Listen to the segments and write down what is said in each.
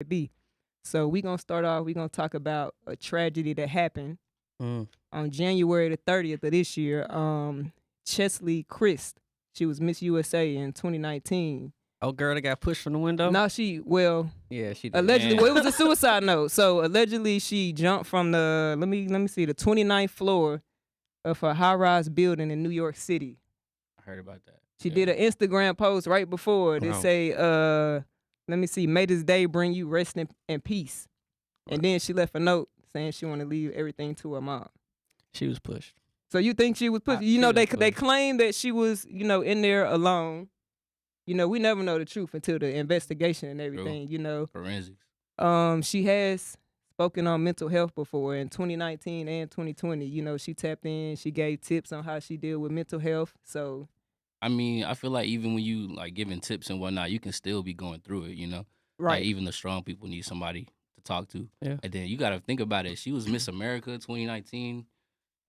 be. So we gonna start off. We gonna talk about a tragedy that happened on January the 30th of this year. Chesley Christ, she was Miss USA in 2019. Oh, girl that got pushed from the window? No, Yeah, she did. allegedly, well, it was a suicide note. So allegedly she jumped from the, let me see, the 29th floor of a high-rise building in New York City. I heard about that. She did an Instagram post right before that say, let me see, may this day bring you rest and peace. Right. And then she left a note saying she want to leave everything to her mom. She was pushed. So you think she was pushed? They claim that she was, in there alone. We never know the truth until the investigation and everything, Forensics. She has spoken on mental health before in 2019 and 2020. She tapped in, she gave tips on how she deal with mental health. So I mean, I feel like even when you like giving tips and whatnot, you can still be going through it, Right. Like, even the strong people need somebody to talk to. Yeah. And then you got to think about it. She was Miss America 2019,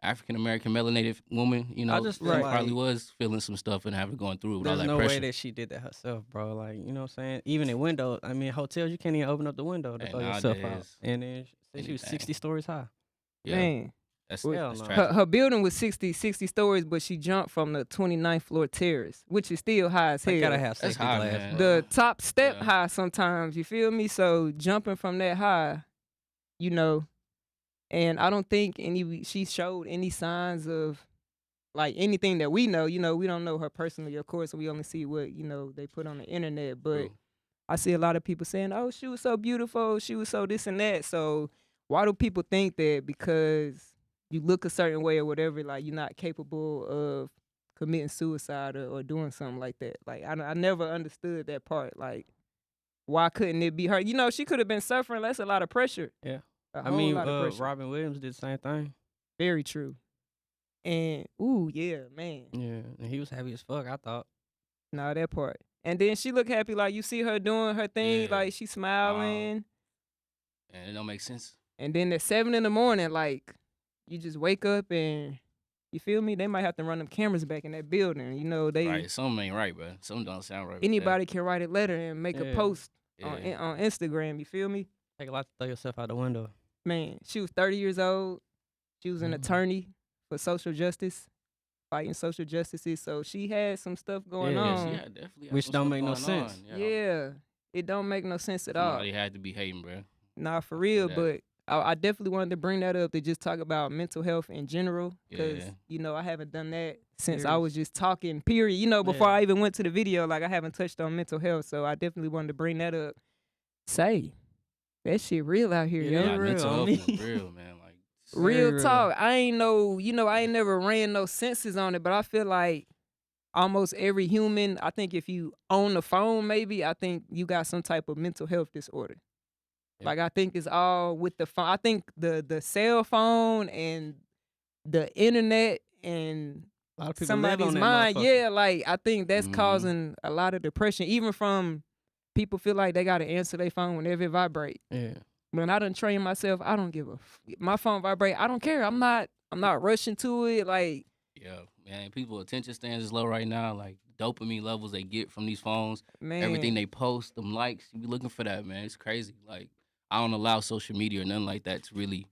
African-American melanated woman, I just feel she like probably was feeling some stuff and having going through it with all that there's no pressure. way that she did that herself, bro. Like, you know what I'm saying? Even in windows, hotels, you can't even open up the window to throw yourself out. And then she was 60 stories high. Yeah. Man. That's tragic. Her building was 60 stories, but she jumped from the 29th floor terrace, which is still high as hell. You gotta have safety glass. The top step high sometimes, you feel me? So jumping from that high, and I don't think she showed any signs of like anything that we know. We don't know her personally, of course. We only see what, they put on the internet. But I see a lot of people saying, oh, she was so beautiful, she was so this and that. So why do people think that because you look a certain way or whatever, like you're not capable of committing suicide or doing something like that? Like, I never understood that part. Like, why couldn't it be her? She could have been suffering. That's a lot of pressure. Yeah. Lot of pressure. Robin Williams did the same thing. Very true. And, yeah, man. Yeah, and he was happy as fuck, I thought. Nah, that part. And then she looked happy, like you see her doing her thing, like she smiling. And it don't make sense. And then at 7 a.m, like, you just wake up and, you feel me? They might have to run them cameras back in that building. Right, something ain't right, bro. Something don't sound right. Anybody can write a letter and make a post on Instagram, you feel me? Take a lot to throw yourself out the window. Man, she was 30 years old. She was an attorney for social justice, fighting social justices. So she had some stuff going on. Yeah, definitely. Which don't make no sense. Yeah, it don't make no sense at all. Somebody had to be hating, bro. Nah, for real, but I definitely wanted to bring that up to just talk about mental health in general. Because, I haven't done that since I was just talking, period. Before I even went to the video, like I haven't touched on mental health. So I definitely wanted to bring that up. That shit real out here, yo. Mental health is real, man. Like, real talk. I ain't I ain't never ran no census on it, but I feel like almost every human, I think if you own the phone, maybe, I think you got some type of mental health disorder. Yeah. Like, I think it's all with the phone. I think the cell phone and the internet and a lot of people somebody's mind, like, I think that's causing a lot of depression, even from people feel like they got to answer their phone whenever it vibrate. Yeah. When I done trained myself, I don't give my phone vibrate. I don't care. I'm not rushing to it. Like, yeah, man, people attention spans is low right now. Like, dopamine levels they get from these phones, man, everything they post, them likes, you be looking for that, man. It's crazy. Like, I don't allow social media or nothing like that to really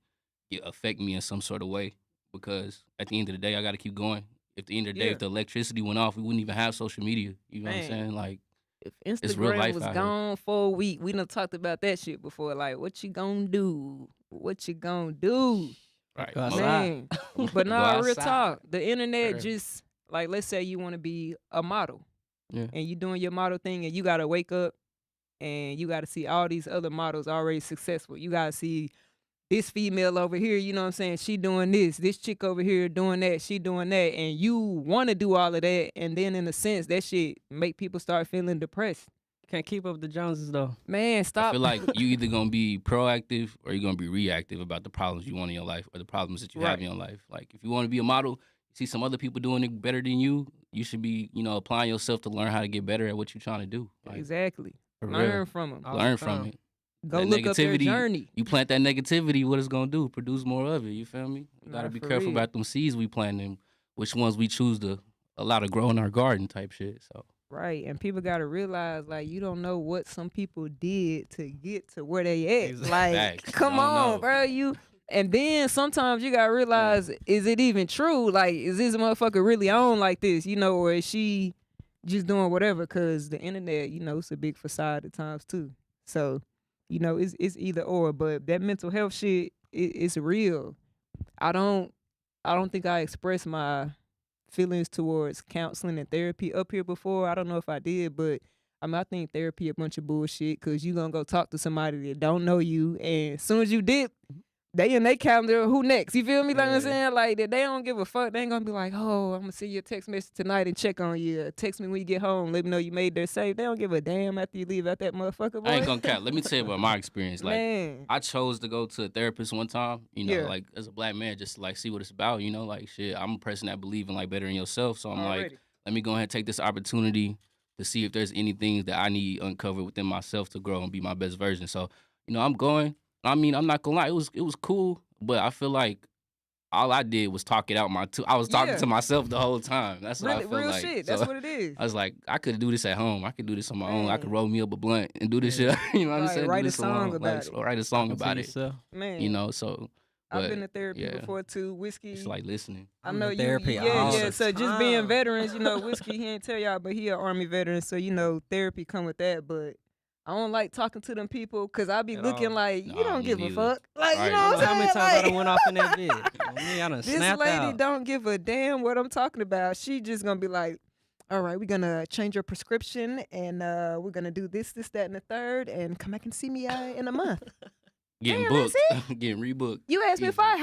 affect me in some sort of way, because at the end of the day, I got to keep going. At the end of the day, if the electricity went off, we wouldn't even have social media. You know what I'm saying? Like, if Instagram was gone for a week, we done talked about that shit before. Like, what you gonna do? What you gonna do? Right, man. But no, real talk. The internet just, like, let's say you want to be a model, and you doing your model thing, and you gotta wake up and you gotta see all these other models already successful. You gotta see this female over here, you know what I'm saying? She doing this chick over here doing that, she doing that, and you want to do all of that, and then in a sense, that shit make people start feeling depressed. Can't keep up with the Joneses, though. Man, stop. I feel like you either gonna be proactive or you're gonna be reactive about the problems you want in your life or the problems that you have in your life. Like, if you want to be a model, you see some other people doing it better than you, you should be, applying yourself to learn how to get better at what you're trying to do. Like, exactly. Learn from them. Learn from it. Go look up their journey. You plant that negativity, what it's gonna do? Produce more of it. You feel me? You gotta be careful about them seeds we plant and which ones we choose to allow to grow in our garden type shit. So Right, and people gotta realize, like, you don't know what some people did to get to where they at. Like, Facts. come on, know. bro. And then sometimes you gotta realize, is it even true? Like, is this motherfucker really on like this? Or is she just doing whatever? Cause the internet, it's a big facade at times too. So, it's either or. But that mental health shit, it's real. I don't think I express my feelings towards counseling and therapy up here before. I don't know if I did, but I think therapy a bunch of bullshit, because you gonna go talk to somebody that don't know you, and as soon as you dip, they in their calendar, who next? You feel me? Like I'm saying? Like, they don't give a fuck. They ain't gonna be like, oh, I'm gonna send you a text message tonight and check on you. Text me when you get home. Let me know you made their safe. They don't give a damn after you leave out that motherfucker, boy. I ain't gonna cap. Let me tell you about my experience. Like, Man. I chose to go to a therapist one time, like, as a black man, just to, like, see what it's about, like, shit, I'm a person that believe in, like, bettering yourself. So I'm like, let me go ahead and take this opportunity to see if there's any things that I need uncovered within myself to grow and be my best version. So, I'm going. I mean, I'm not gonna lie, it was cool, but I feel like all I did was talk it out I was talking to myself the whole time. That's what I feel real like. Shit. So That's what it is. I was like, I could do this at home. I could do this on my own. I could roll me up a blunt and do this shit. You know what I'm saying? Write a song about it. Write a song about it. Man. So. I've been to therapy before too. Whiskey. It's like listening. I know you. Therapy. Yeah. So just being veterans, Whiskey, he ain't tell y'all, but he an Army veteran. So therapy come with that. But I don't like talking to them people, because I be looking like, you don't give a fuck. Like, you know what I'm saying? How many times I done went off in that vid? This lady don't give a damn what I'm talking about. She just gonna be like, all right, we're gonna change your prescription, and we're gonna do this, that, and the third, and come back and see me in a month. Getting booked. Getting rebooked. You asked me if I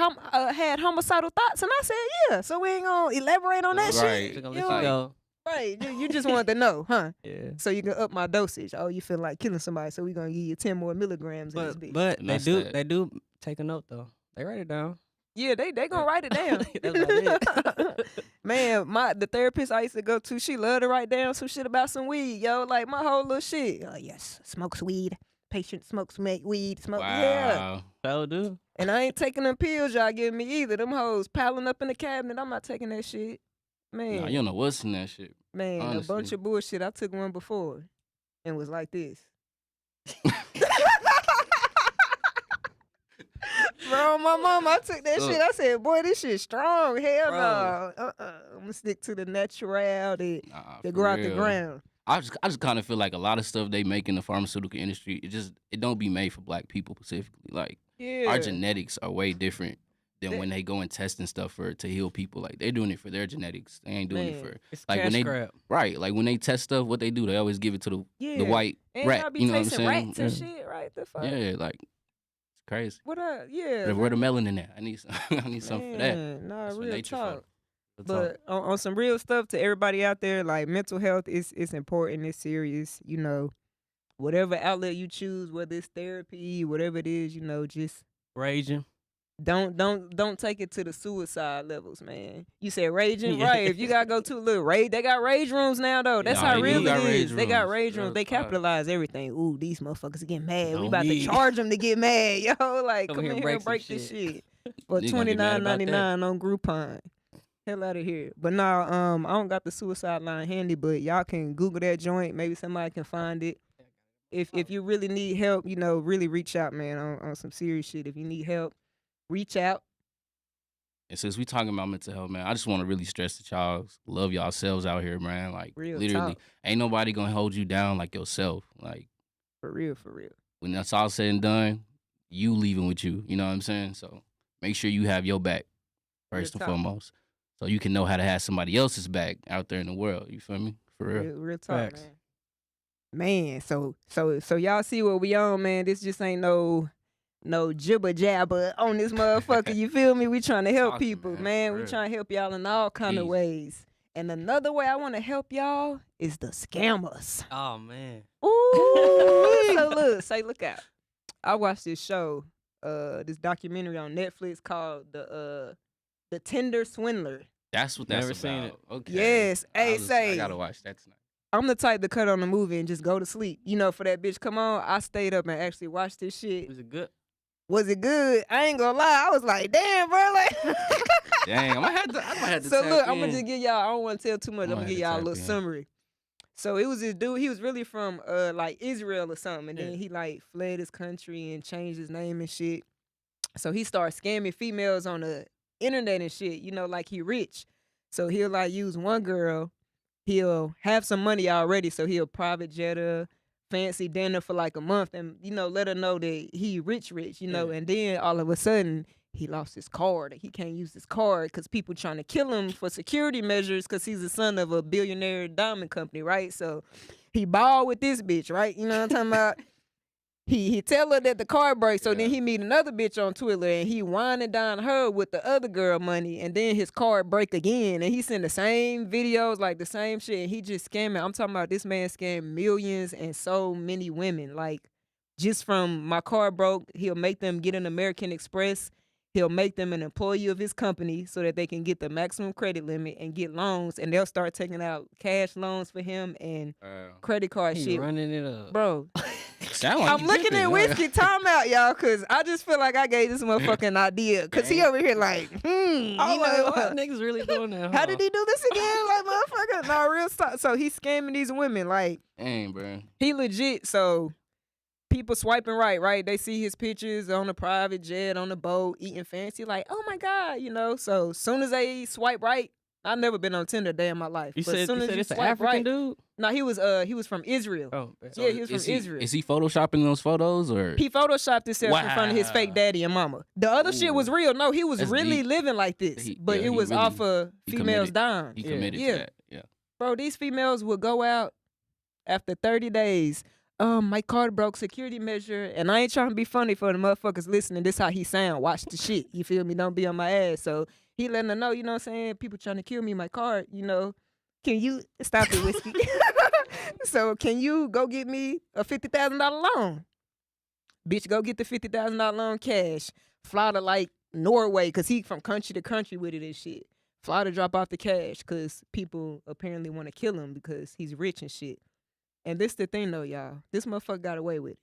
had homicidal thoughts, and I said yeah. So we ain't gonna elaborate on that shit. Right, you just wanted to know, huh? Yeah. So you can up my dosage. Oh, you feel like killing somebody, so we gonna give you 10 more milligrams in this bitch. But they do take a note though. They write it down. Yeah, they gonna write it down. That's about it. Man, the therapist I used to go to, she loved to write down some shit about some weed, yo. Like my whole little shit. Oh yes, smokes weed. Patient smokes weed. Smoke. Wow. Yeah. That'll do. And I ain't taking them pills y'all giving me either. Them hoes piling up in the cabinet. I'm not taking that shit. Man. Nah, you don't know what's in that shit. Man, honestly. A bunch of bullshit. I took one before and was like this. Bro, my mom, I took that shit. I said, boy, this shit strong. Hell no. I'm going to stick to the natural that grow out the ground. I just kind of feel like a lot of stuff they make in the pharmaceutical industry, it don't be made for black people specifically. Like, our genetics are way different than when they go and test and stuff to heal people. Like, they're doing it for their genetics. They ain't doing it for like when like when they test stuff, what they do, they always give it to the white rat. You know what I'm saying? Rats and shit, right? The fuck? Yeah, like it's crazy. What yeah. Where the melanin at? I need something for that. Nah, real talk. But on some real stuff to everybody out there, like mental health is important. It's serious. Whatever outlet you choose, whether it's therapy, whatever it is, just raging. Don't take it to the suicide levels, man. You said raging, right? If you gotta go to a little rage, they got rage rooms now though. That's how real it is. They got rage rooms. They capitalize everything. Ooh, these motherfuckers get mad. We about to charge them to get mad, yo. Like, come in here and break this shit for $29.99 on Groupon. Hell out of here. But now, I don't got the suicide line handy, but y'all can Google that joint. Maybe somebody can find it. If you really need help, really reach out, man, on some serious shit. If you need help, reach out. And since we talking about mental health, man, I just want to really stress that y'all love yourselves out here, man. Like, real literally, talk. Ain't nobody gonna hold you down like yourself. Like, for real. When that's all said and done, you leaving with you. You know what I'm saying? So make sure you have your back first and foremost, so you can know how to have somebody else's back out there in the world. You feel me? For real. Real talk, man. So y'all see what we on, man. This just ain't no jibber jabber on this motherfucker. You feel me? We trying to help people, man. We trying to help y'all in all kind of ways. And another way I want to help y'all is the scammers. Oh man. Ooh. So look out. I watched this show, this documentary on Netflix called the Tinder Swindler. That's what that's Never about. Seen it. Okay. Yes. I gotta watch that tonight. I'm the type to cut on the movie and just go to sleep. For that bitch come on, I stayed up and actually watched this shit. Was it good? Was it good? I ain't gonna lie. I was like, damn, bro. Like, dang, I might have to. So look, I'm gonna just give y'all. I don't want to tell too much. I'm gonna give y'all a little summary. So it was this dude. He was really from like Israel or something, and Yeah. then he like fled his country and changed his name and shit. So he started scamming females on the internet and shit. You know, like he rich. So he'll like use one girl. He'll have some money already, so he'll private jet her, fancy dinner for like a month, and you know, let her know that he rich, you know. Yeah. And then all of a sudden, he lost his card. He can't use his card because people trying to kill him for security measures because he's the son of a billionaire diamond company, right? So he balled with this bitch, right? You know what I'm talking about? He tell her that the car breaks, so then he meet another bitch on Twitter and he winding down her with the other girl money, and then his car break again, and he send the same videos, like the same shit, and he just scamming. I'm talking about this man scammed millions and so many women, like just from my car broke, he'll make them get an American Express. He'll make them an employee of his company so that they can get the maximum credit limit and get loans, and they'll start taking out cash loans for him and credit card shit. Running it up, bro. Sound like I'm looking at whiskey. Time out, y'all, because I just feel like I gave this motherfucking idea. Because he over here like, you know, what niggas really doing that? How did he do this again? Like, motherfucker, no, real stuff. So he's scamming these women. Like, dang, bro. He legit. So people swiping right? They see his pictures on the private jet, on the boat, eating fancy. Like, oh my God, you know. So soon as they swipe right, I've never been on Tinder a day in my life. You but said, soon as it's an African dude? No, he was from Israel. Oh, yeah, he was from Israel. Is he photoshopping those photos or? He photoshopped himself in front of his fake daddy and mama. The other shit was real. No, he was really living like this, but it was off of females dying. He committed to that. Yeah. Bro, these females would go out after 30 days. My card broke, security measure, and I ain't trying to be funny for the motherfuckers listening. This how he sound. Watch the shit. You feel me? Don't be on my ass. So he letting her know, you know what I'm saying? People trying to kill me, my card, you know. Can you stop the whiskey? So can you go get me a $50,000 loan? Bitch, go get the $50,000 loan cash. Fly to like Norway, cause he from country to country with it and shit. Fly to drop off the cash, cause people apparently want to kill him because he's rich and shit. And this the thing though, y'all. This motherfucker got away with it.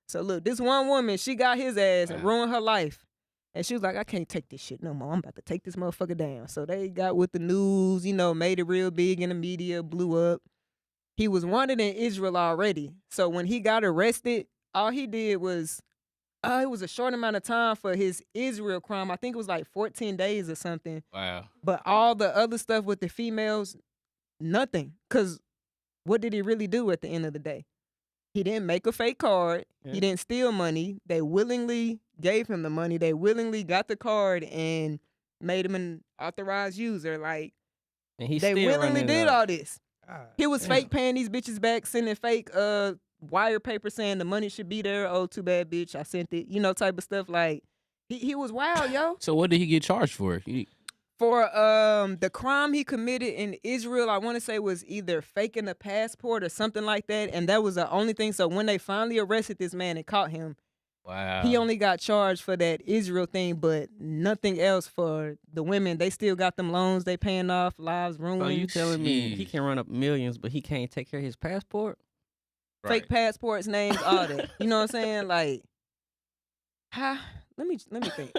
So look, this one woman, she got his ass and ruined her life. And she was like, I can't take this shit no more. I'm about to take this motherfucker down. So they got with the news, you know, made it real big in the media, blew up. He was wanted in Israel already. So when he got arrested, all he did was, it was a short amount of time for his Israel crime. I think it was like 14 days or something. Wow. But all the other stuff with the females, nothing. Because what did he really do at the end of the day? He didn't make a fake card. Yeah. He didn't steal money. They willingly gave him the money. They willingly got the card and made him an authorized user. Like, and they willingly did all this. He was fake paying these bitches back, sending fake wire paper saying the money should be there. Oh, too bad, bitch. I sent it. You know, type of stuff. Like, he was wild, yo. So what did he get charged for? For the crime he committed in Israel, I want to say was either faking a passport or something like that, and that was the only thing. So when they finally arrested this man and caught him, wow, he only got charged for that Israel thing, but nothing else for the women. They still got them loans they paying off, lives ruined. So you telling me he can run up millions, but he can't take care of his passport? Right. Fake passports, names, all that. You know what I'm saying? Like, let me think.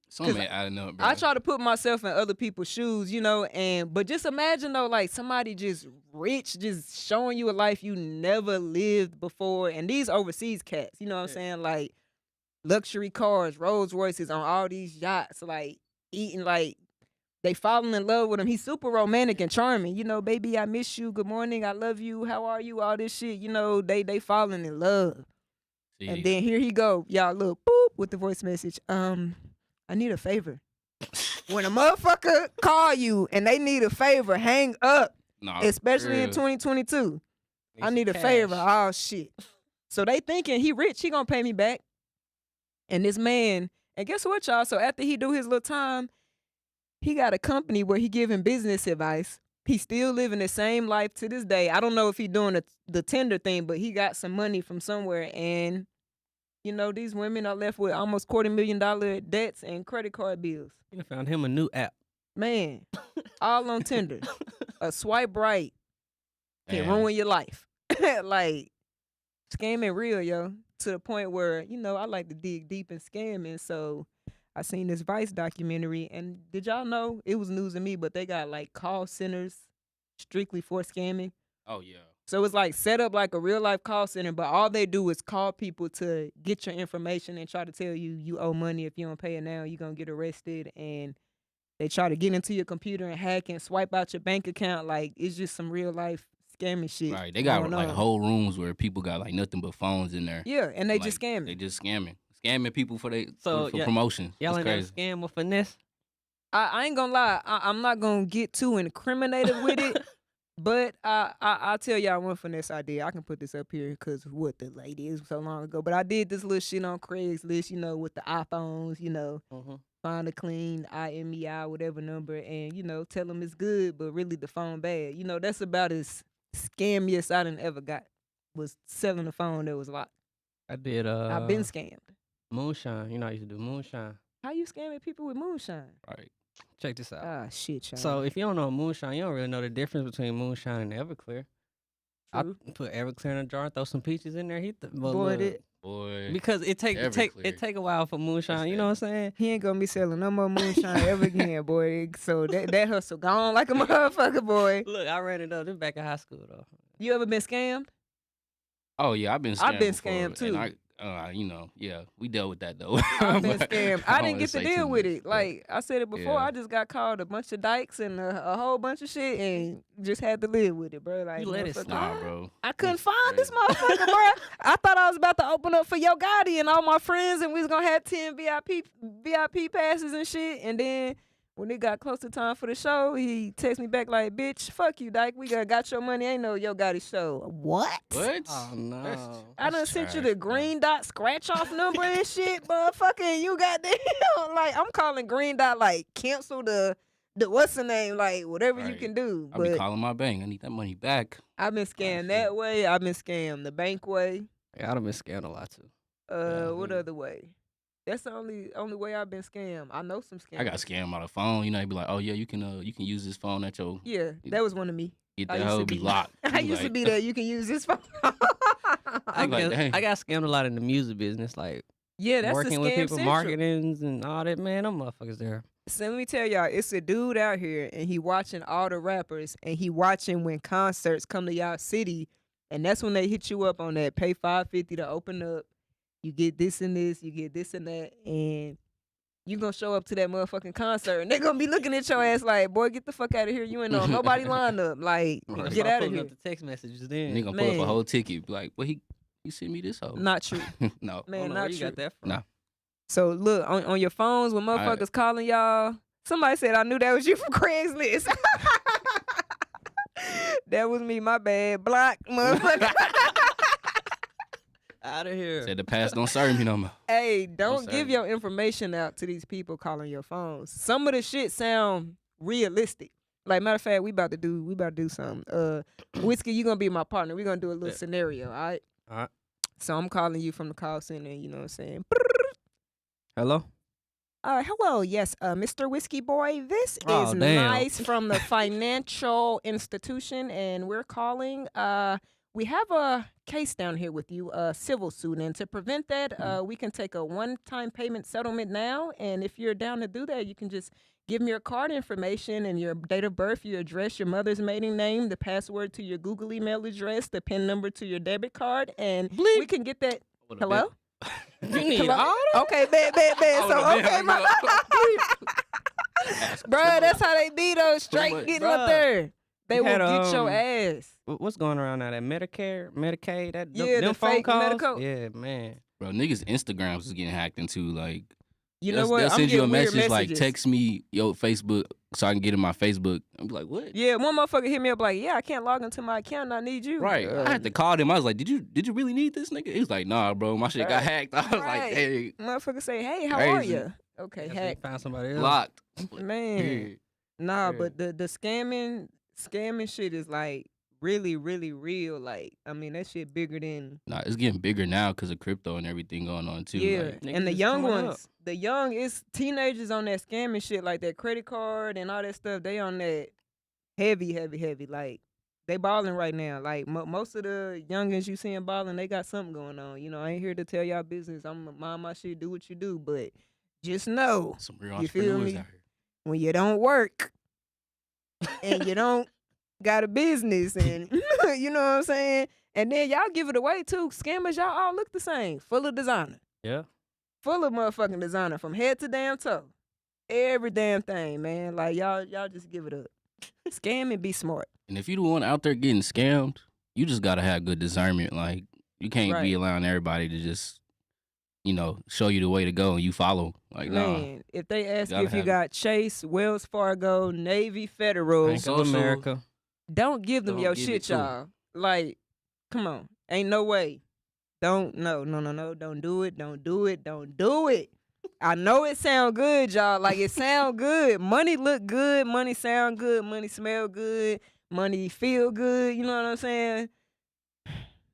Something I don't know, bro. I try to put myself in other people's shoes, you know, but just imagine though, like somebody just rich, just showing you a life you never lived before. And these overseas cats, you know what I'm saying? Like luxury cars, Rolls Royces on all these yachts, like eating, like they falling in love with him. He's super romantic and charming, you know, baby, I miss you. Good morning. I love you. How are you? All this shit, you know, they falling in love. See. And then here he go. Y'all look, boop, with the voice message. I need a favor. When a motherfucker call you and they need a favor, hang up. Nah, especially in 2022. I need a favor. Oh, shit. So they thinking he rich. He gonna pay me back. And this man, and guess what, y'all? So after he do his little time, he got a company where he giving business advice. He still living the same life to this day. I don't know if he doing the Tinder thing, but he got some money from somewhere. And you know, these women are left with almost $250,000 debts and credit card bills. You found him a new app. Man, all on Tinder. A swipe right can ruin your life. Like, scamming real, yo. To the point where, you know, I like to dig deep in scamming. So I seen this Vice documentary. And did y'all know, it was news to me, but they got like call centers strictly for scamming. Oh yeah. So it's like set up like a real life call center, but all they do is call people to get your information and try to tell you you owe money. If you don't pay it now, you're gonna get arrested. And they try to get into your computer and hack and swipe out your bank account. Like, it's just some real life scamming shit. Right. They got like whole rooms where people got like nothing but phones in there. Yeah, and they like, just scamming. They just scamming people for yeah, promotion. Y'all ain't crazy. got a scam or finesse? I ain't gonna lie. I'm not gonna get too incriminated with it. But I'll tell y'all one finesse I did. I can put this up here because what the lady is so long ago. But I did this little shit on Craigslist, you know, with the iPhones, you know, find a clean IMEI, whatever number, and, you know, tell them it's good, but really the phone bad. You know, that's about as scammiest I done ever got, was selling a phone that was locked. I did. I've been scammed. Moonshine. You know, I used to do Moonshine. How you scamming people with Moonshine? Right. Check this out. Ah, shit, y'all. So if you don't know Moonshine, you don't really know the difference between Moonshine and Everclear. True. I put Everclear in a jar, throw some peaches in there. Boy. Because it take a while for Moonshine. You know what I'm saying? He ain't gonna be selling no more Moonshine ever again, boy. So that hustle gone like a motherfucker, boy. Look, I ran it up. This back in high school though. You ever been scammed? Oh yeah, I've been scammed. I've been before, scammed too. You know, yeah, we dealt with that though. I've been scammed. I didn't get to deal with it. But, like I said it before, yeah. I just got called a bunch of dykes and a whole bunch of shit and just had to live with it, bro. Like, you let it slide, nah, bro. I couldn't find this motherfucker, bro. I thought I was about to open up for Yo Gotti and all my friends, and we was gonna have 10 VIP passes and shit. And then when it got close to time for the show, he texted me back like, "Bitch, fuck you, dyke. We got your money. Ain't no Yo Gotti show." What? Oh no. I done sent you the green dot scratch off number and shit, motherfucker. And you got damn like I'm calling green dot like cancel the what's the name, like whatever you can do. I be calling my bank. I need that money back. I've been scammed that way. I've been scammed the bank way. Yeah, I've been scammed a lot too. What other way? That's the only way I've been scammed. I know some scams. I got scammed on the phone. You know, they be like, "Oh yeah, you can use this phone at your." Yeah, that was one of me. Get that hoe be locked. I used to be there. You can use this phone. I got scammed a lot in the music business, like that's working with people, central. marketings and all that. Man, them motherfuckers there. So let me tell y'all, it's a dude out here, and he watching all the rappers, and he watching when concerts come to y'all city, and that's when they hit you up on that pay $5.50 to open up. You get this and this, you get this and that, and you gonna show up to that motherfucking concert, and they gonna be looking at your ass like, boy, get the fuck out of here. You ain't know nobody lined up. Like, get out of here. Up the text messages then. And they gonna pull up a whole ticket. Be like, well, he sent me this hoe. Not true. No. Man, not where true. You got that from? No. So look, on your phones when motherfuckers calling y'all, somebody said, I knew that was you from Craigslist. That was me, my bad. Block, motherfucker. Out of here. Said the past don't serve me no more. Hey, don't give your information out to these people calling your phones. Some of the shit sound realistic. Like, matter of fact, we about to do something. Whiskey, you gonna be my partner. We gonna do a little scenario, all right? All right. So I'm calling you from the call center, you know what I'm saying? Hello? Hello, yes, Mr. Whiskey Boy. This is damn. Nice from the financial institution, and we're calling. We have a case down here with you, a civil suit, and to prevent that, we can take a one-time payment settlement now, and if you're down to do that, you can just give me your card information and your date of birth, your address, your mother's maiden name, the password to your Google email address, the PIN number to your debit card, and we can get that. Hello? You need all that? Okay, bad. So, okay, bruh, that's how they be, though, straight getting up there. They will get your ass. What's going around now? That Medicare, Medicaid, them the phone fake calls? medical. Yeah, man. Bro, niggas' Instagrams is getting hacked into. Like, you know what? They'll send you a message like, messages. text me your Facebook so I can get in my Facebook. I'm like, what? Yeah, one motherfucker hit me up like, yeah, I can't log into my account. I need you. Right. I had to call them. I was like, did you really need this nigga? He was like, nah, bro, my shit got hacked. I was like, hey. Motherfucker say, hey, how are you? Okay, hacked. Found somebody else. Locked. Man. Nah, but the scamming shit is like really, really real. Like, I mean, that shit bigger than. Nah, it's getting bigger now because of crypto and everything going on too. Yeah, like, and the young ones, it's teenagers on that scamming shit, like that credit card and all that stuff. They on that heavy. Like, they balling right now. Like, most of the youngins you seeing balling, they got something going on. You know, I ain't here to tell y'all business. I'm gonna mind my shit, do what you do, but just know, some real you feel entrepreneurs me? out here. When you don't work and you don't got a business and You know what I'm saying? And then y'all give it away too. Scammers, y'all all look the same. Full of designer. Yeah. Full of motherfucking designer from head to damn toe. Every damn thing, man. Like y'all just give it up. Scam and be smart. And if you the one out there getting scammed, you just gotta have good discernment. Like you can't be allowing everybody to just, show you the way to go and you follow. Like, man, if they ask you if you got Chase, Wells Fargo, Navy, Federal, Bank of America, don't give them your shit, y'all. Like, come on, ain't no way. No, don't do it. Don't do it. I know it sound good, y'all. Like, it sound good. Money look good. Money sound good. Money smell good. Money feel good. You know what I'm saying?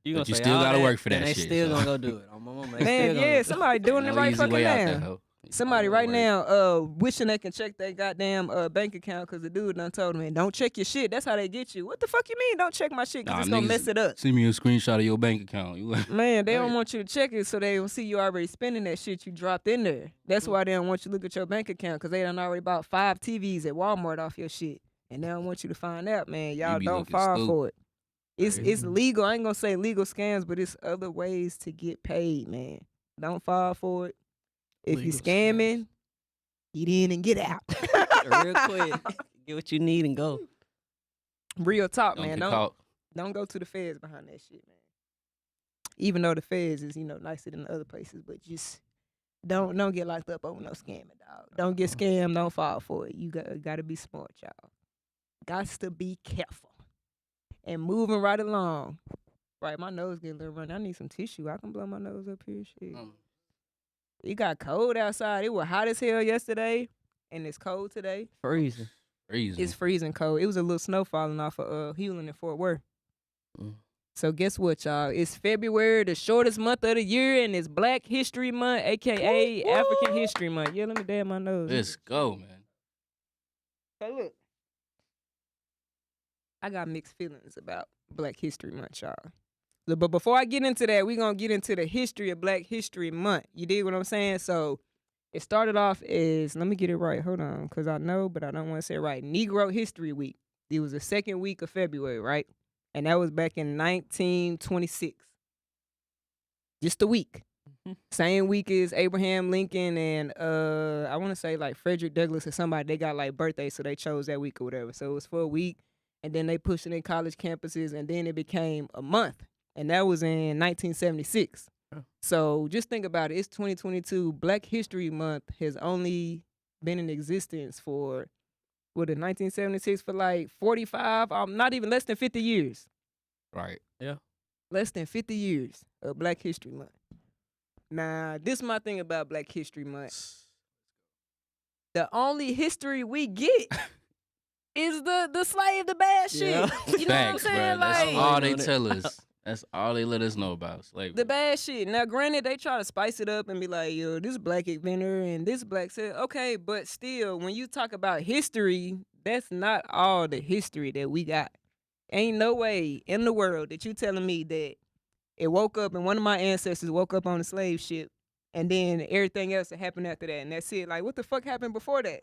You still gotta work for that shit. They still gonna go do it. Man, yeah, somebody doing it right fucking now. Somebody right now wishing they can check their goddamn bank account because the dude done told them, don't check your shit. That's how they get you. What the fuck you mean don't check my shit because it's gonna mess it up? Send me a screenshot of your bank account. Man, they don't want you to check it so they don't see you already spending that shit you dropped in there. That's why they don't want you to look at your bank account because they done already bought 5 TVs at Walmart off your shit. And they don't want you to find out, man. Y'all don't fall for it. It's legal. I ain't gonna say legal scams, but it's other ways to get paid, man. Don't fall for it. If you scamming, get in and get out. Real quick. Get what you need and go. Real talk, man. Don't go to the feds behind that shit, man. Even though the feds is, nicer than the other places, but just don't get locked up over no scamming, dog. Don't get scammed, don't fall for it. You gotta be smart, y'all. Gots to be careful. And moving right along. Right, my nose getting a little runny. I need some tissue. I can blow my nose up here. Shit. It got cold outside. It was hot as hell yesterday, and it's cold today. Freezing. It's freezing cold. It was a little snow falling off of Hewlin and Fort Worth. So guess what, y'all? It's February, the shortest month of the year, and it's Black History Month, a.k.a. African History Month. Yeah, let me dab my nose. Let's go, man. So look. I got mixed feelings about Black History Month, y'all. But before I get into that, we're going to get into the history of Black History Month. You dig what I'm saying? So it started off as, let me get it right. Hold on, because I know, but I don't want to say it right. Negro History Week. It was the second week of February, right? And that was back in 1926. Just a week. Same week as Abraham Lincoln and I want to say like Frederick Douglass or somebody. They got like birthdays, so they chose that week or whatever. So it was for a week. And then they pushed it in college campuses, and then it became a month. And that was in 1976. Oh. So just think about it. It's 2022. Black History Month has only been in existence for, 1976 for like 45, not even less than 50 years. Right. Yeah. Less than 50 years of Black History Month. Now, this is my thing about Black History Month. The only history we get is the slave, the bad shit. Yeah. You know what I'm saying? Bro, that's all they tell us. That's all they let us know about slavery. The bad shit. Now, granted, they try to spice it up and be like, yo, this black inventor and this black said, okay, but still, when you talk about history, that's not all the history that we got. Ain't no way in the world that you telling me that it woke up and one of my ancestors woke up on a slave ship and then everything else that happened after that. And that's it. Like, what the fuck happened before that?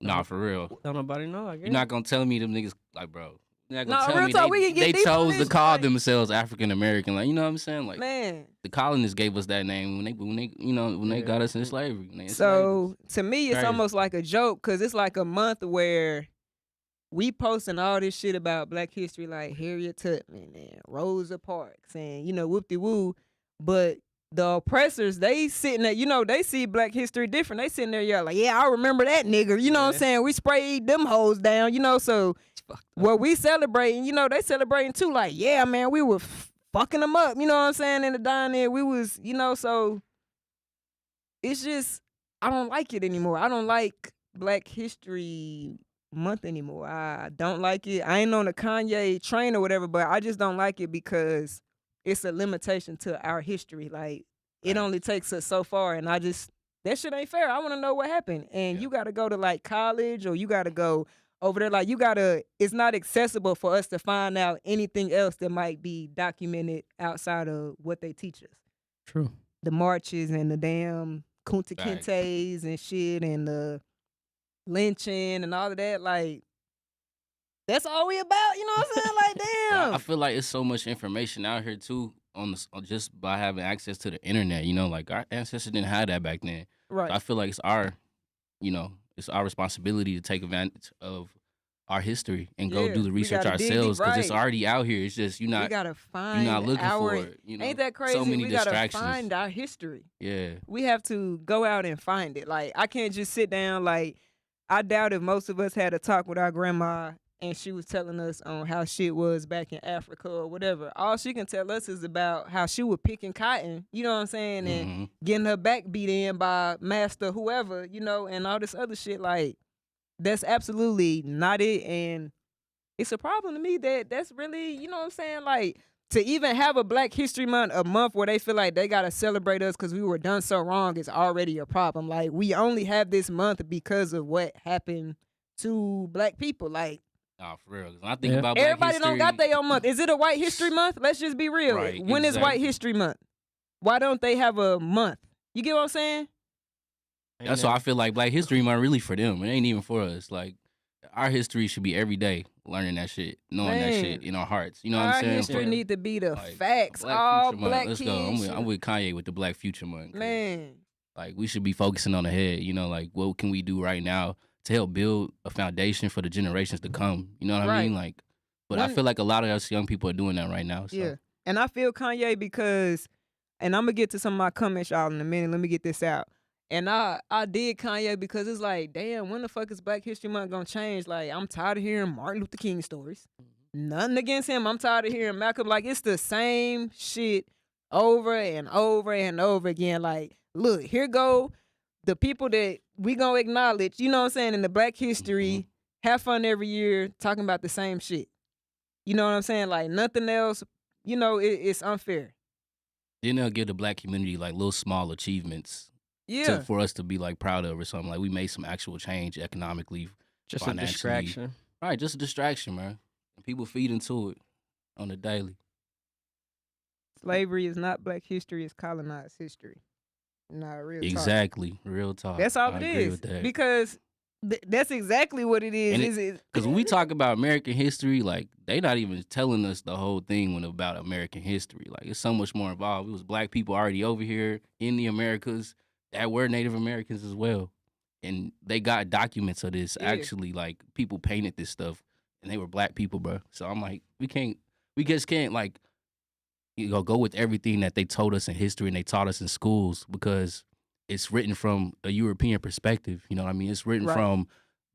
Nah, for real. Don't nobody know, I guess. You're not going to tell me them niggas, like, bro. You're not No, going to real tell talk, me we can get they deep on chose this, to call like- themselves African American. Like, you know what I'm saying? Like, Man. the colonists gave us that name when they got us in slavery. When they So, to me, it's Crazy. almost like a joke because it's like a month where we posting all this shit about Black history, like Harriet Tubman and Rosa Parks and, whoop-de-woo. But the oppressors, they sitting there, they see Black history different. They sitting there, like, yeah, I remember that nigga. You know what I'm saying? We sprayed them hoes down, so what we celebrating, they celebrating too. Like, yeah, man, we were fucking them up, you know what I'm saying? In the diner, we was, so it's just, I don't like it anymore. I don't like Black History Month anymore. I don't like it. I ain't on a Kanye train or whatever, but I just don't like it because it's a limitation to our history. Like, it only takes us so far, and that shit ain't fair. I want to know what happened. And you got to go to, like, college, or you got to go over there. Like, it's not accessible for us to find out anything else that might be documented outside of what they teach us. True. The marches and the damn Kunta Kintes and shit and the lynching and all of that. Like, That's all we about. You know what I'm saying? Like, damn. I feel like it's so much information out here too on just by having access to the internet. You know, like our ancestors didn't have that back then. Right. So I feel like it's our responsibility to take advantage of our history and go do the research ourselves because it's already out here. It's just we gotta find. You're not looking for it. You know? Ain't that crazy? So many distractions. Gotta find our history. Yeah. We have to go out and find it. Like I can't just sit down. Like I doubt if most of us had a talk with our grandma and she was telling us on how shit was back in Africa or whatever. All she can tell us is about how she was picking cotton, you know what I'm saying, and getting her back beat in by master whoever, you know, and all this other shit. Like, that's absolutely not it. And it's a problem to me that's really, you know what I'm saying, like, to even have a Black History Month, a month where they feel like they got to celebrate us because we were done so wrong is already a problem. Like, we only have this month because of what happened to Black people. Like, nah, for real. When I think about Black everybody history, don't got their own month. Is it a White History Month? Let's just be real. Right, when is White History Month? Why don't they have a month? You get what I'm saying? That's why I feel like Black History Month really for them. It ain't even for us. Like, our history should be every day learning that shit, knowing that shit in our hearts. You know what I'm saying? Our history need to be the facts. All Black kids. Let's go. I'm with Kanye with the Black Future Month. Man. Like, we should be focusing on the head. You know, like, what can we do right now to help build a foundation for the generations to come? You know what I mean? Like, but I feel like a lot of us young people are doing that right now. So. Yeah. And I feel Kanye because, and I'm going to get to some of my comments, y'all, in a minute. Let me get this out. And I did Kanye because it's like, damn, when the fuck is Black History Month gonna change? Like, I'm tired of hearing Martin Luther King stories. Nothing against him. I'm tired of hearing Malcolm. Like, it's the same shit over and over and over again. Like, look, here go the people that we gonna acknowledge, you know what I'm saying, in the Black history, have fun every year talking about the same shit. You know what I'm saying? Like, nothing else, you know, it's unfair. Then they'll give the Black community, like, little small achievements. Yeah. For us to be like proud of or something. Like, we made some actual change economically, just a distraction. Right, just a distraction, man. And people feed into it on the daily. Slavery is not Black history, it's colonized history. Nah, real talk. Exactly, real talk. That's all it is. Because that's exactly what it is. Because when we talk about American history, like, they not even telling us the whole thing when about American history. Like, it's so much more involved. It was Black people already over here in the Americas that were Native Americans as well. And they got documents of this. Yeah. Actually, like, people painted this stuff and they were Black people, bro. So I'm like, we just can't, like, go with everything that they told us in history and they taught us in schools because it's written from a European perspective. You know what I mean? It's written from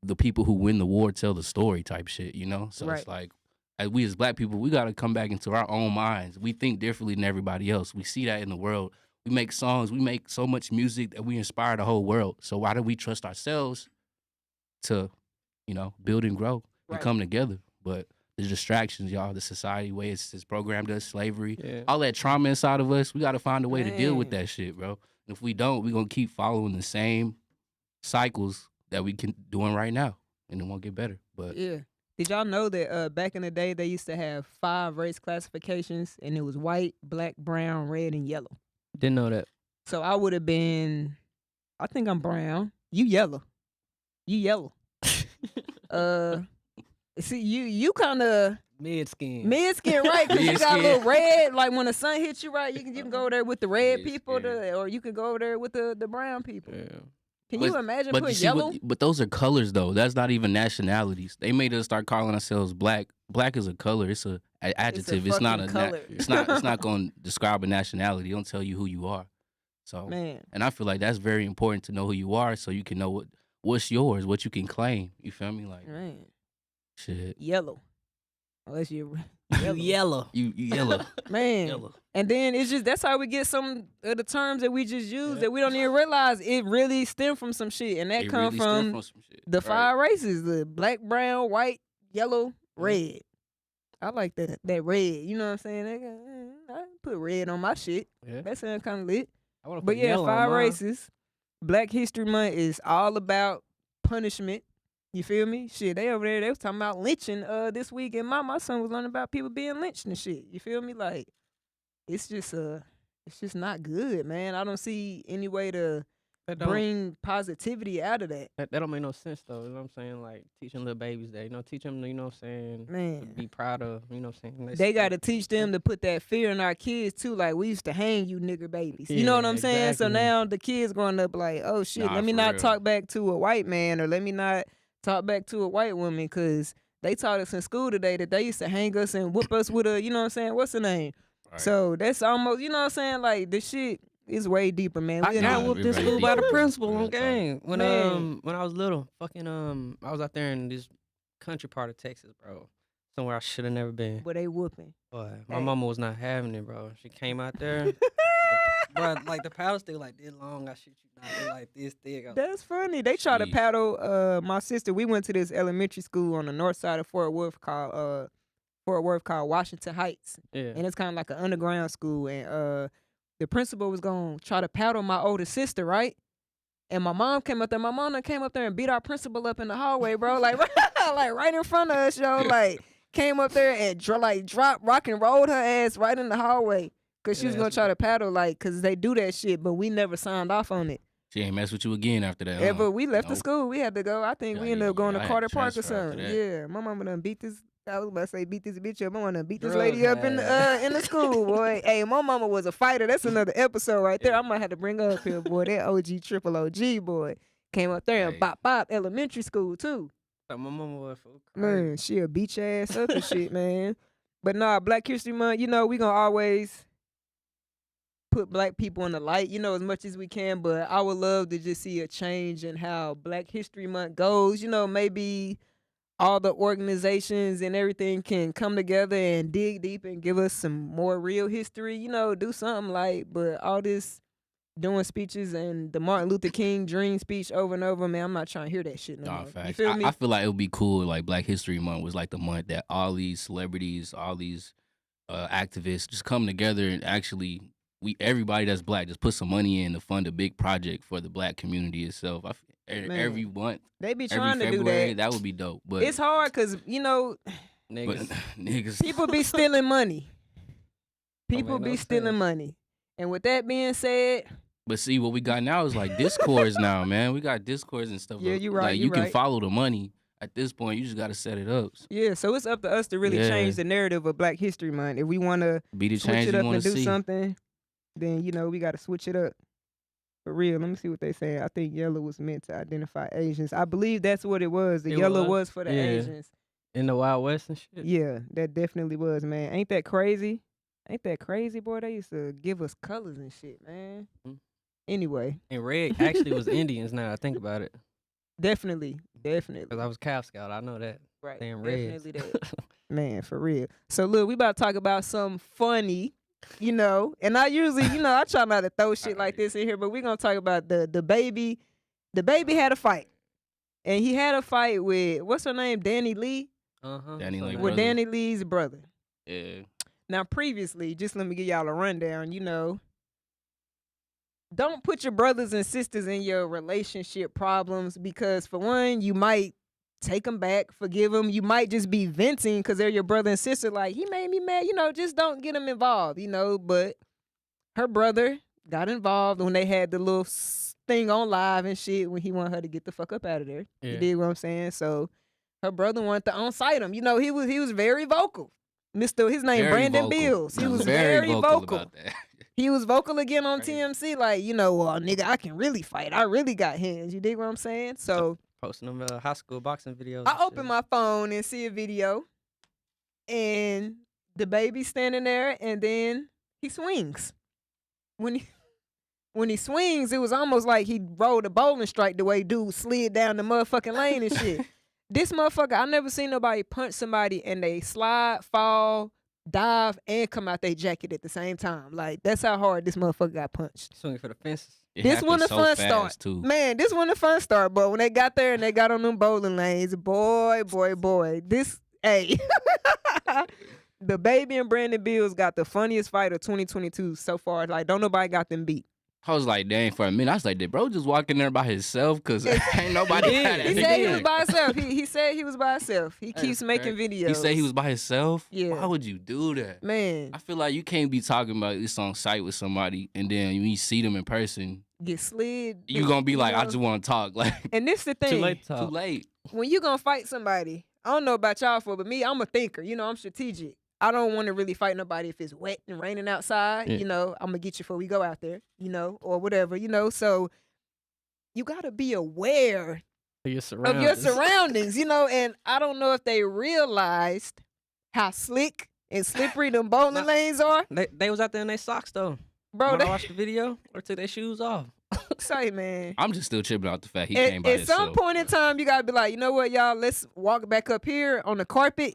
the people who win the war tell the story type shit, you know? So it's like, as Black people, we got to come back into our own minds. We think differently than everybody else. We see that in the world. We make songs, we make so much music that we inspire the whole world. So why do we trust ourselves to, you know, build and grow and come together? But the distractions, y'all, the society way it's programmed us, slavery, all that trauma inside of us, we got to find a way to deal with that shit, bro. And if we don't, we're going to keep following the same cycles that we can doing right now, and it won't get better. But did y'all know that back in the day, they used to have 5 race classifications, and it was white, black, brown, red, and yellow? Didn't know that. So I would have been, I think I'm brown. You yellow. See, you kind of mid-skin, right? Because you got a little red. Like, when the sun hits you right, you can go over there with the red people, or you can go over there with the brown people. Yeah. Can you imagine putting yellow? But those are colors, though. That's not even nationalities. They made us start calling ourselves black. Black is a color. It's an adjective. It's not a color. It's not going to describe a nationality. It don't tell you who you are. So, and I feel like that's very important to know who you are, so you can know what's yours, what you can claim. You feel me? Like, shit. Yellow. Unless you're yellow. You yellow. Man. Yellow. And then it's just, that's how we get some of the terms that we just use that we don't even realize it really stem from some shit. And that come from the 5 races, the black, brown, white, yellow, red. I like that red. You know what I'm saying? I put red on my shit. Yeah. That sounds kind of lit. But yeah, 5 races. Black History Month is all about punishment. You feel me? Shit, they over there, they was talking about lynching this week, and my son was learning about people being lynched and shit. You feel me? Like, it's just not good, man. I don't see any way to bring positivity out of that. That don't make no sense though. You know what I'm saying? Like teaching little babies that, teach them, you know what I'm saying, Man, to be proud of, you know what I'm saying? They got to teach them to put that fear in our kids too. Like, we used to hang you nigger babies. You know what I'm saying? So now the kids growing up like, oh shit, let me not talk back to a white man, or let me not talk back to a white woman, because they taught us in school today that they used to hang us and whoop us with a, you know what I'm saying, what's the name? Right. So that's almost, you know what I'm saying, like this shit is way deeper, man. I got whooped in school by the principal on game. When I was little, I was out there in this country part of Texas, bro. Somewhere I should have never been. But they whooping. Boy, my mama was not having it, bro. She came out there. Bro, like the paddle stick like this long, I shit you not, like this thick. That's funny. They try to paddle my sister. We went to this elementary school on the north side of Fort Worth called Washington Heights. Yeah. And it's kind of like an underground school. And the principal was going to try to paddle my older sister, right? And my mom came up there. My mom came up there and beat our principal up in the hallway, bro. Like, like right in front of us, yo. Like, came up there and dropped, rock and rolled her ass right in the hallway. Because she was going to try to paddle, like, because they do that shit, but we never signed off on it. She ain't mess with you again after that. Ever. We left the school. We had to go. I think we ended up going to Carter Park or something. Yeah. My mama done beat this. I was about to say beat this bitch up. I want to beat this lady up in the school, boy. Hey, my mama was a fighter. That's another episode right there. I might have to bring her up here, boy. That OG, triple OG, boy. Came up there and bop elementary school, too. My mama was man, she'll beat your ass up and shit, man. But nah, Black History Month, we going to always put black people in the light, as much as we can. But I would love to just see a change in how Black History Month goes. Maybe all the organizations and everything can come together and dig deep and give us some more real history, do something like, but all this doing speeches and the Martin Luther King dream speech over and over, man, I'm not trying to hear that shit no more. Facts. You feel me? I feel like it would be cool, like Black History Month was like the month that all these celebrities, all these activists just come together and actually, everybody that's black just put some money in to fund a big project for the black community itself. Every month, they be trying to do that would be dope. But it's hard because niggas, people be stealing money. People be stealing money, and with that being said, but see what we got now is like Discords now, man. We got Discords and stuff. Yeah, you're right. Like you can follow the money. At this point, you just got to set it up. Yeah, so it's up to us to really change the narrative of Black History Month. If we want to switch it up and do something, then we got to switch it up. For real, let me see what they say. I think yellow was meant to identify Asians. I believe that's what it was. The yellow was for the Asians. In the Wild West and shit? Yeah, that definitely was, man. Ain't that crazy? Ain't that crazy, boy? They used to give us colors and shit, man. Mm-hmm. Anyway. And red actually was Indians now I think about it. Definitely. Because I was Calf Scout. I know that. Right. Damn definitely that. Man, for real. So, look, we about to talk about something funny. And I usually, I try not to throw shit like this in here, but we're going to talk about the baby. The baby had a fight. And he had a fight with, what's her name? Danny Lee? Danny Lee. With Danny Lee's brother. Yeah. Now, previously, just let me give y'all a rundown, don't put your brothers and sisters in your relationship problems because, for one, you might take them back, forgive them. You might just be venting because they're your brother and sister. Like, he made me mad. Just don't get them involved, But her brother got involved when they had the little thing on live and shit when he wanted her to get the fuck up out of there. Yeah. You dig what I'm saying? So her brother wanted to on-site him. He was very vocal. His name very Brandon vocal. Bills. He was very vocal. About that. He was vocal again on TMC, like, well, nigga, I can really fight. I really got hands. You dig what I'm saying? So posting them high school boxing videos. I open my phone and see a video, and the baby's standing there, and then he swings. When he swings, it was almost like he rolled a bowling strike the way dude slid down the motherfucking lane and shit. This motherfucker, I never seen nobody punch somebody and they slide, fall, dive, and come out their jacket at the same time. Like, that's how hard this motherfucker got punched. Swinging for the fences. This one the fun start. Too. Man, this one the fun start, but when they got there and they got on them bowling lanes, boy. This, hey. The baby and Brandon Bills got the funniest fight of 2022 so far. Like, don't nobody got them beat. I was like, dang, for a minute, I was like, did bro just walk in there by himself? Because ain't nobody had it. He said he was by himself. He said he was by himself. He keeps making videos. He said he was by himself? Yeah. Why would you do that? Man. I feel like you can't be talking about this on site with somebody, and then when you see them in person, get slid. You gonna be like, I just want to talk. Like, and this the thing. Too late to talk. Too late. When you gonna fight somebody, I don't know about y'all but me, I'm a thinker. I'm strategic. I don't want to really fight nobody if it's wet and raining outside. Yeah. I'm gonna get you before we go out there. Or whatever. So you gotta be aware of your surroundings. And I don't know if they realized how slick and slippery them bowling lanes are. They was out there in their socks though. Bro, when I watched the video or took their shoes off. Say, man. I'm just still tripping out the fact he came by himself. At some point in time, you gotta be like, you know what, y'all? Let's walk back up here on the carpet,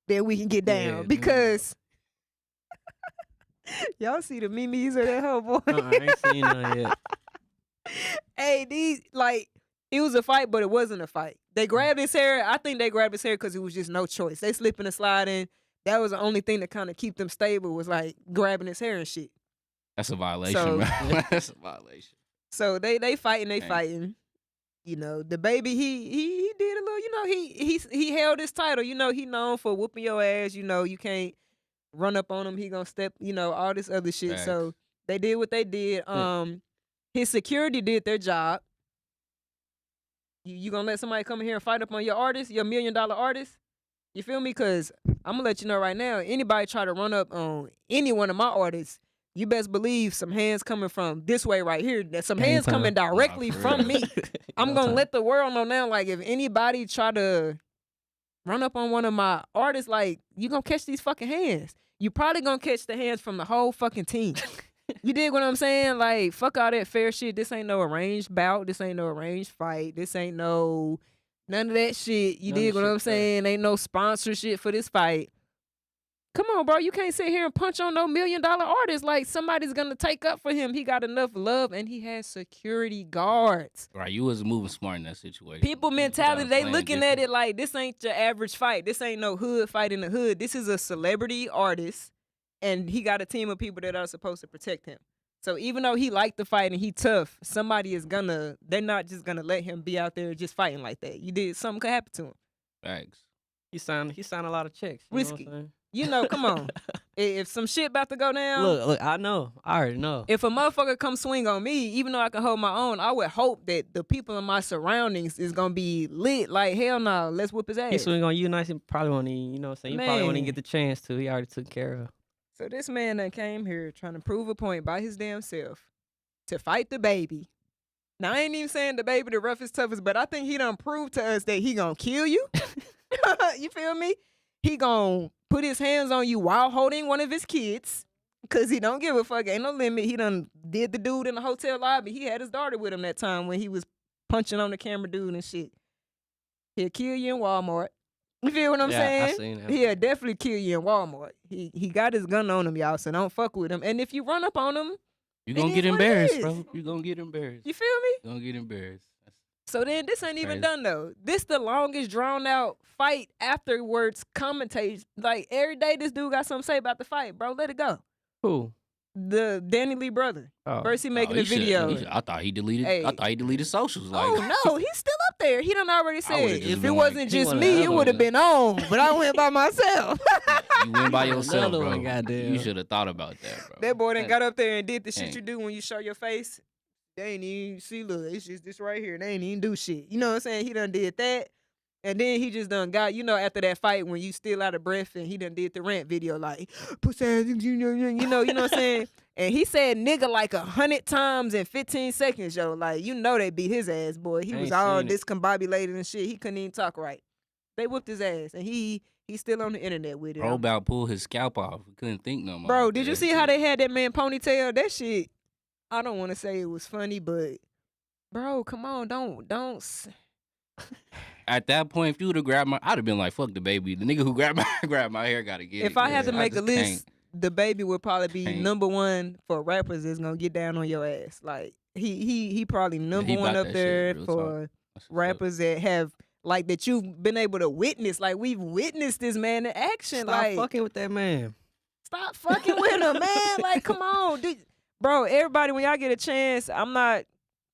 then we can get down. Because y'all see the memes of that whole boy. I ain't seen none yet. Hey, it was a fight, but it wasn't a fight. They grabbed his hair. I think they grabbed his hair because it was just no choice. They slipping and sliding. That was the only thing that kind of keep them stable was like grabbing his hair and shit. That's a violation, man. That's a violation. So they fighting. The baby he did a little. He held his title. He known for whooping your ass. You can't run up on him. He gonna step. All this other shit. Thanks. So they did what they did. His security did their job. You gonna let somebody come in here and fight up on your artist, your $1 million artist? You feel me? Cause I'm gonna let you know right now. Anybody try to run up on any one of my artists, you best believe some hands coming from this way right here. That some hands coming directly from me. I'm gonna let the world know now. Like if anybody try to run up on one of my artists, like you gonna catch these fucking hands. You probably gonna catch the hands from the whole fucking team. You dig what I'm saying? Like fuck all that fair shit. This ain't no arranged bout. This ain't no arranged fight. This ain't none of that shit. You dig what I'm saying? Ain't no sponsorship for this fight. Come on, bro. You can't sit here and punch on no $1 million artist. Like, somebody's going to take up for him. He got enough love, and he has security guards. Right, you was moving smart in that situation. People mentality, they looking at it like this ain't your average fight. This ain't no hood fight in the hood. This is a celebrity artist, and he got a team of people that are supposed to protect him. So even though he liked the fight and he tough, they're not just going to let him be out there just fighting like that. Something could happen to him. Thanks. He signed a lot of checks. Risky. Come on. If some shit about to go down. Look, I know. I already know. If a motherfucker come swing on me, even though I can hold my own, I would hope that the people in my surroundings is going to be lit. Like, hell no, let's whoop his ass. He swing on you nice and probably won't even, you probably won't even get the chance to. He already took care of. So this man that came here trying to prove a point by his damn self to fight the baby. Now, I ain't even saying the baby the roughest, toughest, but I think he done proved to us that he gonna kill you. You feel me? He gonna put his hands on you while holding one of his kids. Cause he don't give a fuck. Ain't no limit. He done did the dude in the hotel lobby. He had his daughter with him that time when he was punching on the camera dude and shit. He'll kill you in Walmart. You feel what I'm saying? I seen that. He'll definitely kill you in Walmart. He got his gun on him, y'all, so don't fuck with him. And if you run up on him, you're gonna get embarrassed, bro. You're gonna get embarrassed. You feel me? You're gonna get embarrassed. So then this ain't even done though. This the longest drawn out fight afterwards commentate. Like every day this dude got something to say about the fight, bro. Let it go. Who? The Danny Lee brother. Oh. First he making a video. I thought he deleted. Hey. I thought he deleted socials. Like, oh no, he's still up there. He done already said if it wasn't just he me, it would have been on. But I went by myself. You went by yourself, Another bro. one, goddamn. You should have thought about that, bro. That boy done got up there and did the shit Dang. you do when you show your face. They ain't even see, look, it's just this right here. They ain't even do shit. You know what I'm saying? He done did that. And then he just done got, after that fight when you still out of breath and he done did the rant video like, pussy ass, you know what I'm saying? And he said nigga like 100 times in 15 seconds, yo. Like, they beat his ass, boy. He was all discombobulated and shit. He couldn't even talk right. They whooped his ass. And he's still on the internet with it. Bro about pull his scalp off. He couldn't think no more. Bro, did you see how they had that man ponytail? That shit, I don't want to say it was funny, but bro, come on, don't. At that point, if you would have grabbed I'd have been like, fuck the baby. The nigga who grabbed my hair gotta get it. If I had to make a list, can't. the baby would probably be Can't. number one for rappers that's gonna get down on your ass. Like he probably number he one about up that shit, there real for That's what's up. rappers that have like that you've been able to witness. Like we've witnessed this man in action. Stop like fucking with that man. stop fucking with him, man. Like come on, dude. Bro. Everybody, when y'all get a chance, I'm not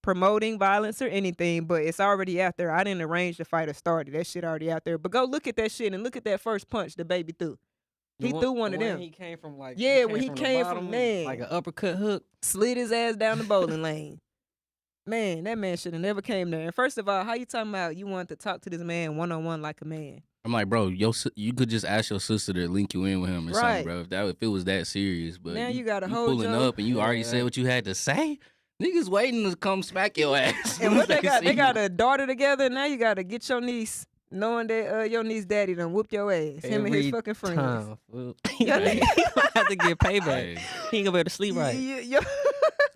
promoting violence or anything, but it's already out there. I didn't arrange the fight or started. That shit already out there. But go look at that shit and look at that first punch the baby threw. He threw one of them. He came from when he came from man, like an uppercut hook. slid his ass down the bowling lane. Man, that man should have never came there. And first of all, how you talking about you want to talk to this man one-on-one like a man? I'm like, bro, you could just ask your sister to link you in with him or something, bro. If it was that serious, but now you got a you whole pulling joke. up and you already said what you had to say. Niggas waiting to come smack your ass. And what they got? They got a daughter together. Now you got to get your niece, knowing that your niece daddy done whooped your ass. Him and his fucking friends. Time. He gonna have to get payback. He ain't gonna be able to sleep right.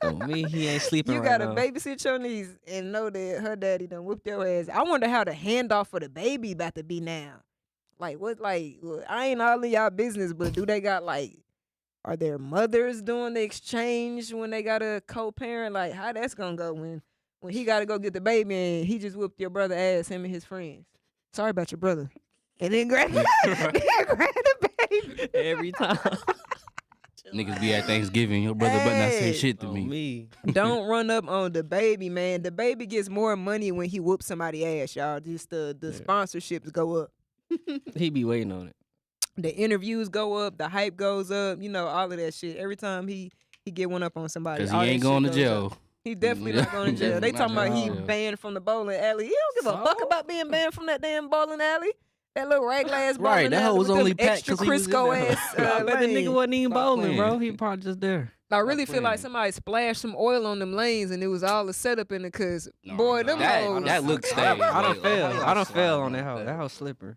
So me, he ain't sleeping right now. You gotta babysit your niece and know that her daddy done whooped your ass. I wonder how the handoff for the baby about to be now. Like what? Like I ain't all in y'all business, but do they got like? Are their mothers doing the exchange when they got a co-parent? Like how that's gonna go when he gotta go get the baby and he just whooped your brother ass, him and his friends. Sorry about your brother. And then grab the baby every time. Niggas be at Thanksgiving. Your brother better not say shit to me. Don't run up on the baby, man. The baby gets more money when he whoops somebody's ass, y'all. Just the sponsorships go up. He be waiting on it. The interviews go up. The hype goes up. You know, all of that shit. Every time he get one up on somebody. Because he ain't going to jail. Up. He definitely not going to jail. They talking about he banned from the bowling alley. He don't give a fuck about being banned from that damn bowling alley. That little rag-glass bowling right, that hoe was only packed extra Crisco ass. But the nigga wasn't even bowling, bro. He probably just there. I really feel like somebody splashed some oil on them lanes and it was all a setup in it because, boy, them hoes. That looked staged. I don't fail on that hoe. That hoe slipper.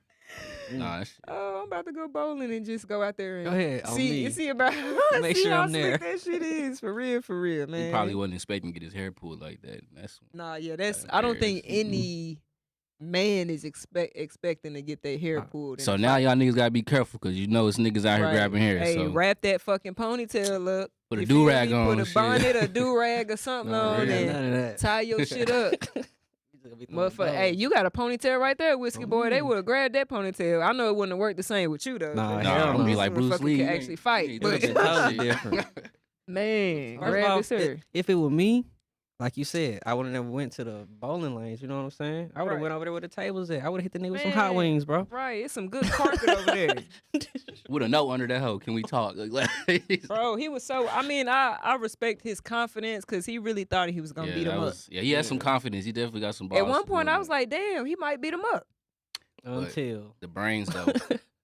Oh, I'm about to go bowling and just go out there and go ahead, see about make see sure how I'm there. That shit is for real, man. He probably wasn't expecting to get his hair pulled like that. That's I don't think any man is expecting to get their hair pulled. So now y'all niggas gotta be careful because you know it's niggas out here grabbing hair. Hey, so wrap that fucking ponytail up. Put a do-rag on. Put a bonnet, a do-rag or something on, and tie your shit up. Motherfucker, hey, you got a ponytail right there, Whiskey Boy. They would have grabbed that ponytail. I know it wouldn't have worked the same with you though. Nah, I'm gonna be like Bruce Lee. Can actually fight, but totally different. Man, grab his hair. If it were me, like you said, I would have never went to the bowling lanes. You know what I'm saying? I would have went over there where the tables at. I would have hit the nigga with some hot wings, bro. Right, it's some good carpet over there. With a note under that hoe, can we talk? Bro, he was so. I mean, I respect his confidence because he really thought he was gonna beat him up. Yeah, he had some confidence. He definitely got some balls. At one point, I was like, damn, he might beat him up. Until the brains though,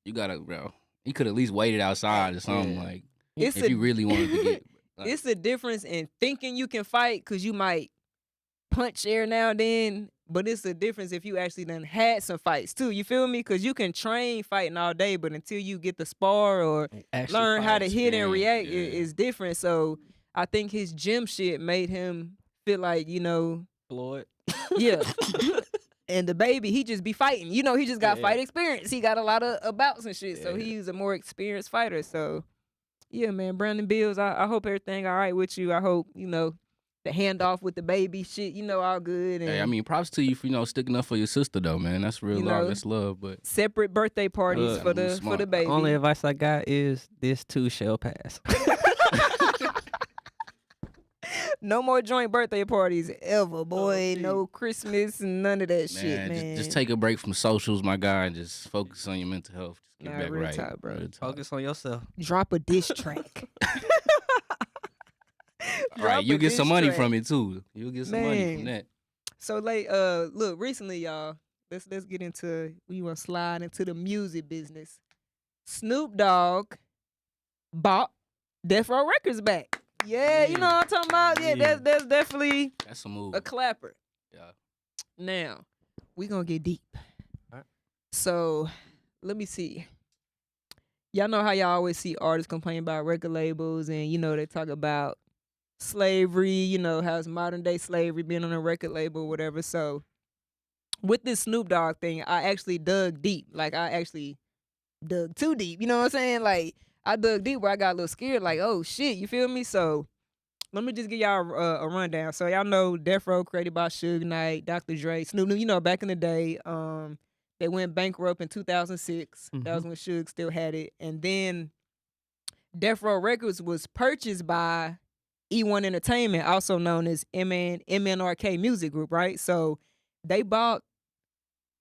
you gotta, bro. He could at least waited outside or something like. If you really wanted to get. It's the difference in thinking you can fight because you might punch every now and then, but it's the difference if you actually done had some fights too. You feel me? Because you can train fighting all day, but until you get the spar or learn how to hit and react, it's different. So I think his gym shit made him feel like, you know, Floyd. Yeah. And the baby, he just be fighting. You know, he just got fight experience. He got a lot of bouts and shit. So he's a more experienced fighter. So yeah, man, Brandon Bills, I hope everything all right with you. I hope, you know, the handoff with the baby shit, you know, all good. And, hey, I mean, props to you for, you know, sticking up for your sister though, man. That's real love. That's love. But separate birthday parties for the baby. Only advice I got is this too shall pass. No more joint birthday parties ever, boy. No Christmas and none of that shit, man. Just take a break from socials, my guy, and just focus on your mental health. Just get back real right. talk, bro. Focus on yourself. Drop a diss track. All right, you get some money from it too. You'll get some money from that. So like, look, recently, y'all, let's get into. We want to slide into the music business. Snoop Dogg bought Death Row Records back. Yeah, you know what I'm talking about. Yeah, that's definitely that's a move. A clapper. Yeah. Now we gonna get deep. All right. So let me see. Y'all know how y'all always see artists complain about record labels, and you know they talk about slavery. You know how it's modern day slavery being on a record label, or whatever. So with this Snoop Dogg thing, I actually dug deep. Like I actually dug too deep. You know what I'm saying? Like. I dug deep where I got a little scared, like, oh shit, you feel me? So let me just give y'all a rundown. So y'all know Death Row created by Suge Knight, Dr. Dre, Snoop. You know, back in the day, they went bankrupt in 2006. Mm-hmm. That was when Suge still had it. And then Death Row Records was purchased by E1 Entertainment, also known as MNRK Music Group, right? So they bought.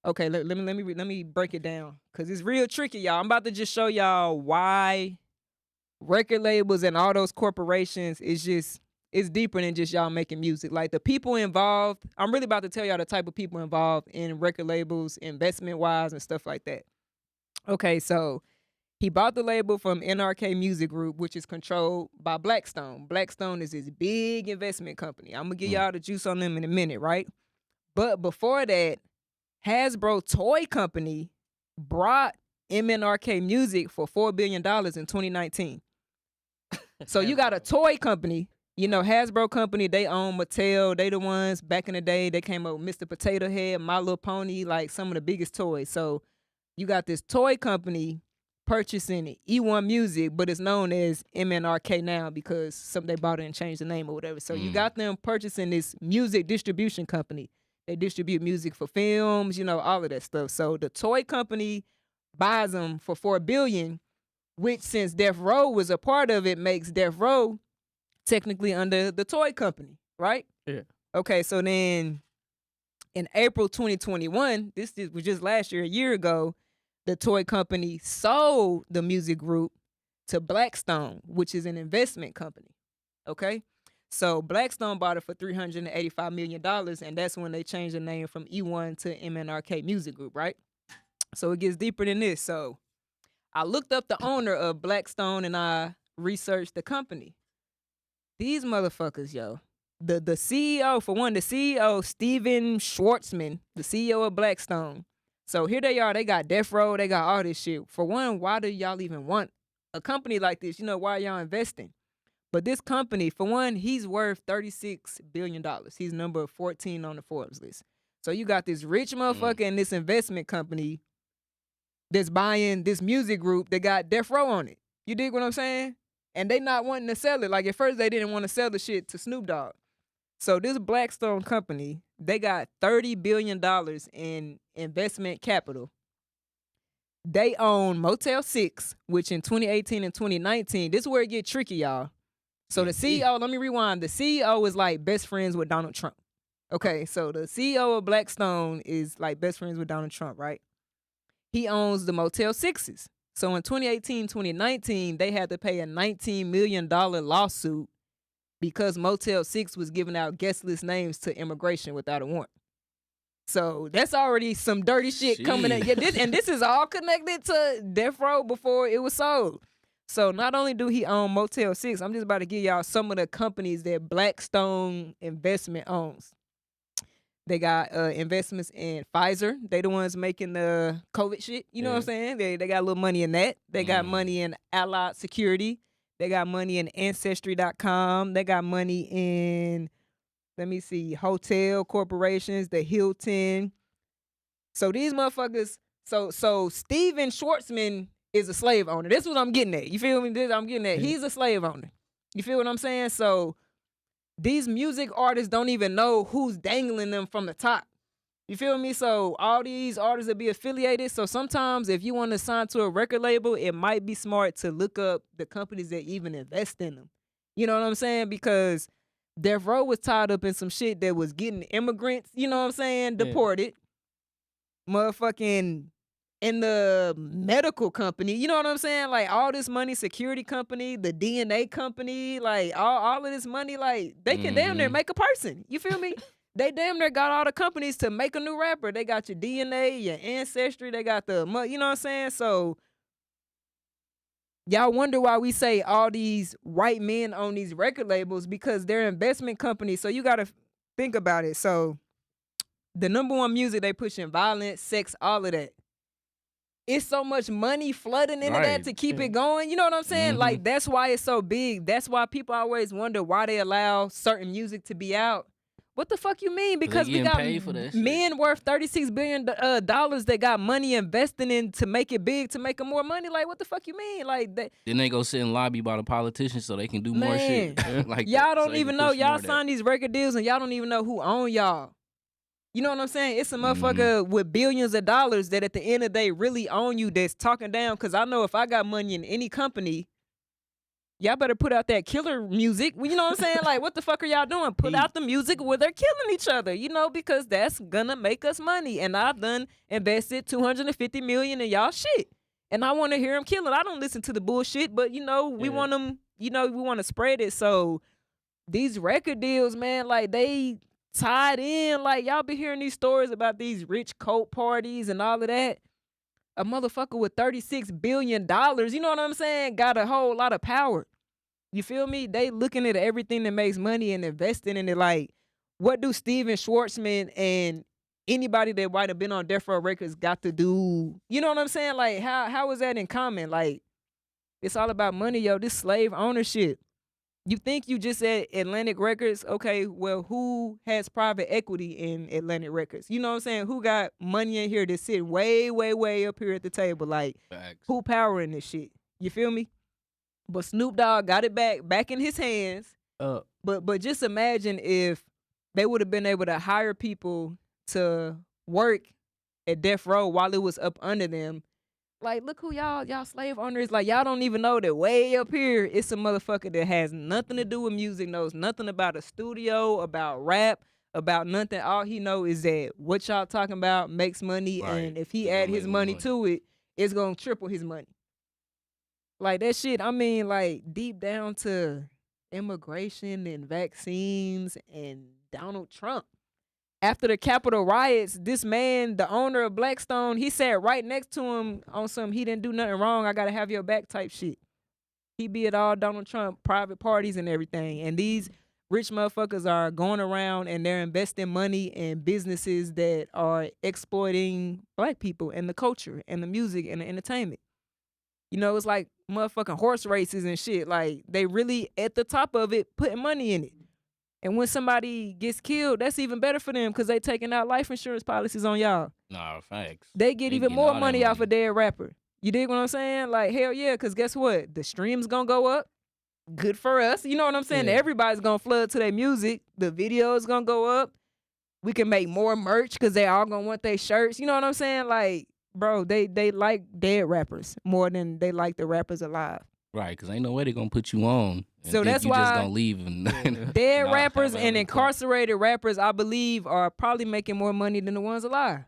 Okay, let me break it down because it's real tricky, y'all. I'm about to just show y'all why record labels and all those corporations is just it's deeper than just y'all making music. Like the people involved, I'm really about to tell y'all the type of people involved in record labels, investment wise and stuff like that. Okay, so he bought the label from NRK Music Group, which is controlled by Blackstone. Blackstone is this big investment company. I'm gonna give y'all the juice on them in a minute, right? But before that, Hasbro Toy Company brought MNRK Music for $4 billion in 2019. So you got a toy company, you know, Hasbro Company, they own Mattel. They the ones back in the day, they came up with Mr. Potato Head, My Little Pony, like some of the biggest toys. So you got this toy company purchasing E1 Music, but it's known as MNRK now because they bought it and changed the name or whatever. So you got them purchasing this music distribution company. They distribute music for films, you know, all of that stuff. So the toy company buys them for $4 billion, which since Death Row was a part of it, makes Death Row technically under the toy company, right? Yeah. Okay, so then in April 2021, this was just last year, a year ago, the toy company sold the music group to Blackstone, which is an investment company. Okay? So Blackstone bought it for $385 million, and that's when they changed the name from E1 to MNRK Music Group, right? So it gets deeper than this. So I looked up the owner of Blackstone and I researched the company. These motherfuckers, yo. The CEO, for one, the CEO, Steven Schwartzman, the CEO of Blackstone. So here they are, they got Death Row, they got all this shit. For one, why do y'all even want a company like this? You know, why are y'all investing? But this company, for one, he's worth $36 billion. He's number 14 on the Forbes list. So you got this rich motherfucker and this investment company that's buying this music group that got Death Row on it. You dig what I'm saying? And they not wanting to sell it. Like at first they didn't want to sell the shit to Snoop Dogg. So this Blackstone company, they got $30 billion in investment capital. They own Motel 6, which in 2018 and 2019, this is where it get tricky, y'all. So the CEO, let me rewind. The CEO is like best friends with Donald Trump. Okay, so the CEO of Blackstone is like best friends with Donald Trump, right? He owns the Motel 6s. So in 2018, 2019, they had to pay a $19 million lawsuit because Motel 6 was giving out guest list names to immigration without a warrant. So that's already some dirty shit coming in. Yeah, this is all connected to Death Row before it was sold. So not only do he own Motel 6, I'm just about to give y'all some of the companies that Blackstone Investment owns. They got investments in Pfizer. They the ones making the COVID shit. You know what I'm saying? They got a little money in that. They got money in Allied Security. They got money in Ancestry.com. They got money in, let me see, hotel corporations, the Hilton. So these motherfuckers, so Steven Schwartzman is a slave owner. This is what I'm getting at. You feel me? I'm getting at. He's a slave owner. You feel what I'm saying? So these music artists don't even know who's dangling them from the top. You feel me? So all these artists will be affiliated. So sometimes if you want to sign to a record label, it might be smart to look up the companies that even invest in them. You know what I'm saying? Because Death Row was tied up in some shit that was getting immigrants, you know what I'm saying, deported. Motherfucking in the medical company, you know what I'm saying? Like all this money, security company, the DNA company, like all of this money, like they can damn near make a person. You feel me? They damn near got all the companies to make a new rapper. They got your DNA, your ancestry, they got the, you know what I'm saying? So y'all wonder why we say all these white men own these record labels, because they're investment companies. So you got to think about it. So the number one music they pushing, violence, sex, all of that. It's so much money flooding into that to keep it going. You know what I'm saying? Like, that's why it's so big. That's why people always wonder why they allow certain music to be out. What the fuck you mean? Because we got men worth $36 billion that got money investing in to make it big, to make them more money. Like, what the fuck you mean? Like that. Then they go sit and lobby by the politicians so they can do more shit. Like y'all don't even know. Y'all sign these record deals and y'all don't even know who own y'all. You know what I'm saying? It's a motherfucker with billions of dollars that at the end of the day really own you, that's talking down. Because I know if I got money in any company, y'all better put out that killer music. You know what I'm saying? Like, what the fuck are y'all doing? Put out the music where they're killing each other, you know, because that's gonna make us money. And I've done invested $250 million in y'all shit. And I want to hear them kill it. I don't listen to the bullshit, but, you know, we want them, you know, we want to spread it. So these record deals, man, like they tied in. Like y'all be hearing these stories about these rich coat parties and all of that. A motherfucker with $36 billion, you know what I'm saying, got a whole lot of power. You feel me? They looking at everything that makes money and investing in it. Like, what do Steven Schwartzman and anybody that might have been on Death Row Records got to do? You know what I'm saying? Like, how is that in common? Like, it's all about money, yo. This slave ownership. You think you just at Atlantic Records? Okay, well, who has private equity in Atlantic Records? You know what I'm saying? Who got money in here that's sitting way, way, way up here at the table? Like, Facts. who powering this shit? You feel me? But Snoop Dogg got it back in his hands. But just imagine if they would have been able to hire people to work at Death Row while it was up under them. Like, look who y'all slave owners. Like, y'all don't even know that way up here, it's a motherfucker that has nothing to do with music, knows nothing about a studio, about rap, about nothing. All he know is that what y'all talking about makes money, Right. and if he add his money to it, it's gonna triple his money. Like, that shit, I mean, like, deep down to immigration and vaccines and Donald Trump. After the Capitol riots, this man, the owner of Blackstone, he sat right next to him on some he didn't do nothing wrong, I gotta have your back type shit. He be at all Donald Trump private parties and everything. And these rich motherfuckers are going around and they're investing money in businesses that are exploiting black people and the culture and the music and the entertainment. You know, it's like motherfucking horse races and shit. Like, they really at the top of it putting money in it. And when somebody gets killed, that's even better for them because they taking out life insurance policies on y'all. Nah, facts. They get even more money off a dead rapper. You dig what I'm saying? Like, hell yeah, because guess what? The streams gonna go up. Good for us. You know what I'm saying? Yeah. Everybody's gonna flood to their music. The videos gonna go up. We can make more merch because they all gonna want their shirts. You know what I'm saying? Like, bro, they like dead rappers more than they like the rappers alive. Right, because ain't no way they gonna put you on. And So that's you why just gonna leave and dead not rappers have and any incarcerated rappers, I believe, are probably making more money than the ones alive.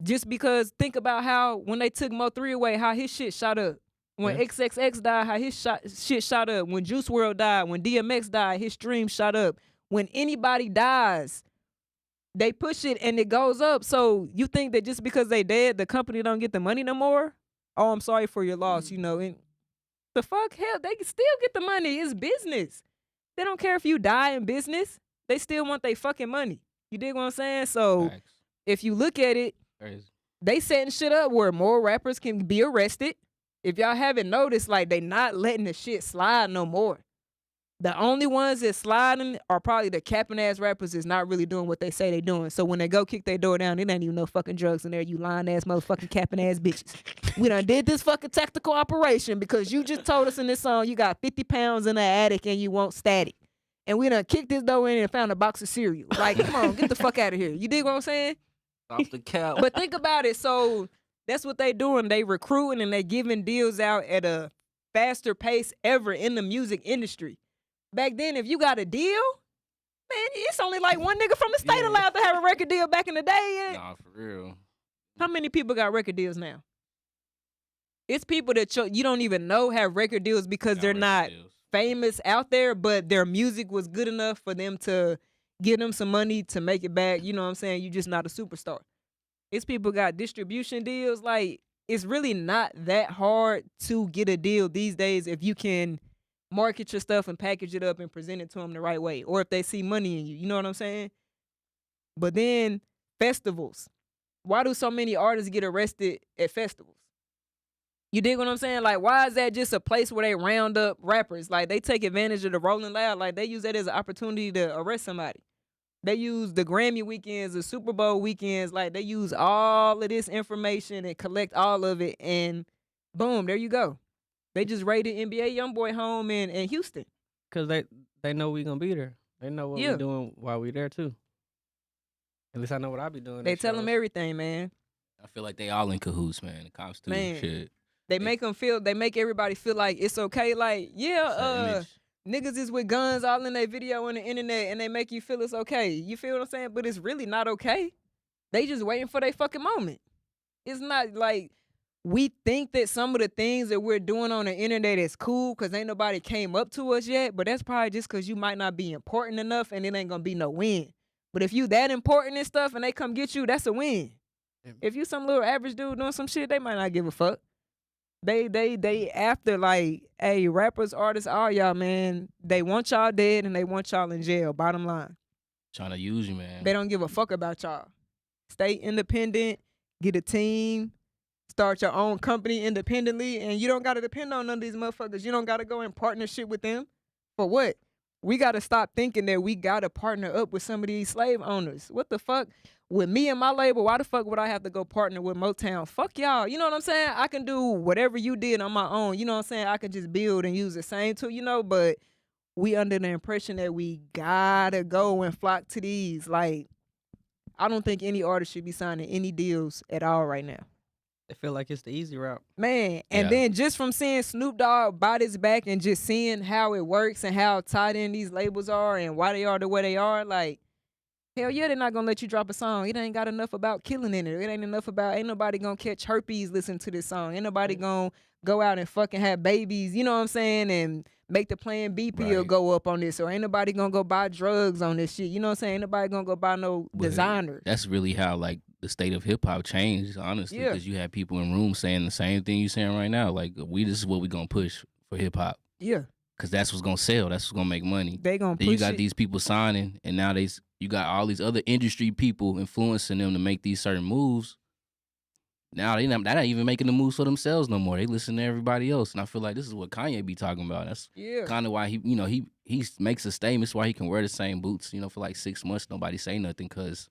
Just because think about how when they took Mo3 away, how his shit shot up. When XXX died, how his shit shot up. When Juice WRLD died, when DMX died, his stream shot up. When anybody dies, they push it and it goes up. So you think that just because they dead, the company don't get the money no more? Oh, I'm sorry for your loss, you know. And the fuck, hell, they can still get the money. It's business. They don't care if you die in business. They still want their fucking money. You dig what I'm saying? So Facts. if you look at it, Crazy. they setting shit up where more rappers can be arrested. If y'all haven't noticed, like, they not letting the shit slide no more. The only ones that sliding are probably the capping ass rappers that's not really doing what they say they doing. So when they go kick their door down, it ain't even no fucking drugs in there, you lying ass motherfucking capping ass bitches. We done did this fucking tactical operation because you just told us in this song you got 50 pounds in the attic and you want static. And we done kicked this door in and found a box of cereal. Like, come on, get the fuck out of here. You dig what I'm saying? Off the cap. But think about it. So that's what they doing. They recruiting and they giving deals out at a faster pace ever in the music industry. Back then, if you got a deal, man, it's only like one nigga from the state allowed to have a record deal back in the day. Nah, for real. How many people got record deals now? It's people that you don't even know have record deals because they're not famous out there, but their music was good enough for them to give them some money to make it back. You know what I'm saying? You just not a superstar. It's people got distribution deals. Like, it's really not that hard to get a deal these days if you can market your stuff and package it up and present it to them the right way, or if they see money in you. You know what I'm saying? But then festivals. Why do so many artists get arrested at festivals? You dig what I'm saying? Like, why is that just a place where they round up rappers? Like, they take advantage of the Rolling Loud. Like, they use that as an opportunity to arrest somebody. They use the Grammy weekends, the Super Bowl weekends. Like, they use all of this information and collect all of it, and boom, there you go. They just raided NBA YoungBoy home in Houston. Because they know we gonna be there. They know what we doing while we there, too. At least I know what I be doing. They tell them everything, man. I feel like they all in cahoots, man. The cops too, shit. They make everybody feel like it's okay. Like, niggas is with guns all in their video on the internet and they make you feel it's okay. You feel what I'm saying? But it's really not okay. They just waiting for their fucking moment. It's not like we think that some of the things that we're doing on the internet is cool because ain't nobody came up to us yet, but that's probably just because you might not be important enough and it ain't gonna be no win. But if you that important and stuff and they come get you, that's a win. If you some little average dude doing some shit, they might not give a fuck. They after like, hey, rappers, artists, all y'all, man, they want y'all dead and they want y'all in jail, bottom line. Trying to use you, man. They don't give a fuck about y'all. Stay independent, get a team, start your own company independently, and you don't got to depend on none of these motherfuckers. You don't got to go in partnership with them. For what? We got to stop thinking that we got to partner up with some of these slave owners. What the fuck? With me and my label, why the fuck would I have to go partner with Motown? Fuck y'all. You know what I'm saying? I can do whatever you did on my own. You know what I'm saying? I can just build and use the same tool, but we under the impression that we gotta go and flock to these. Like, I don't think any artist should be signing any deals at all right now. They feel like it's the easy route. Man, and then just from seeing Snoop Dogg bite his back and just seeing how it works and how tied in these labels are and why they are the way they are, like, hell yeah, they're not gonna let you drop a song. It ain't got enough about killing in it. It ain't enough about, ain't nobody gonna catch herpes listening to this song. Ain't nobody gonna go out and fucking have babies, you know what I'm saying, and make the Plan B pill go up on this. Or ain't nobody gonna go buy drugs on this shit. You know what I'm saying? Ain't nobody gonna go buy no designer. That's really how, like, the state of hip hop changed, honestly, because you have people in rooms saying the same thing you saying right now. Like, this is what we gonna push for hip hop. Yeah. Because that's what's gonna sell. That's what's gonna make money. They gonna then push you got it. these people signing, and now you got all these other industry people influencing them to make these certain moves. Now they're not even making the moves for themselves no more. They listen to everybody else, and I feel like this is what Kanye be talking about. That's kind of why he makes a statement. It's why he can wear the same boots, for like 6 months. Nobody say nothing because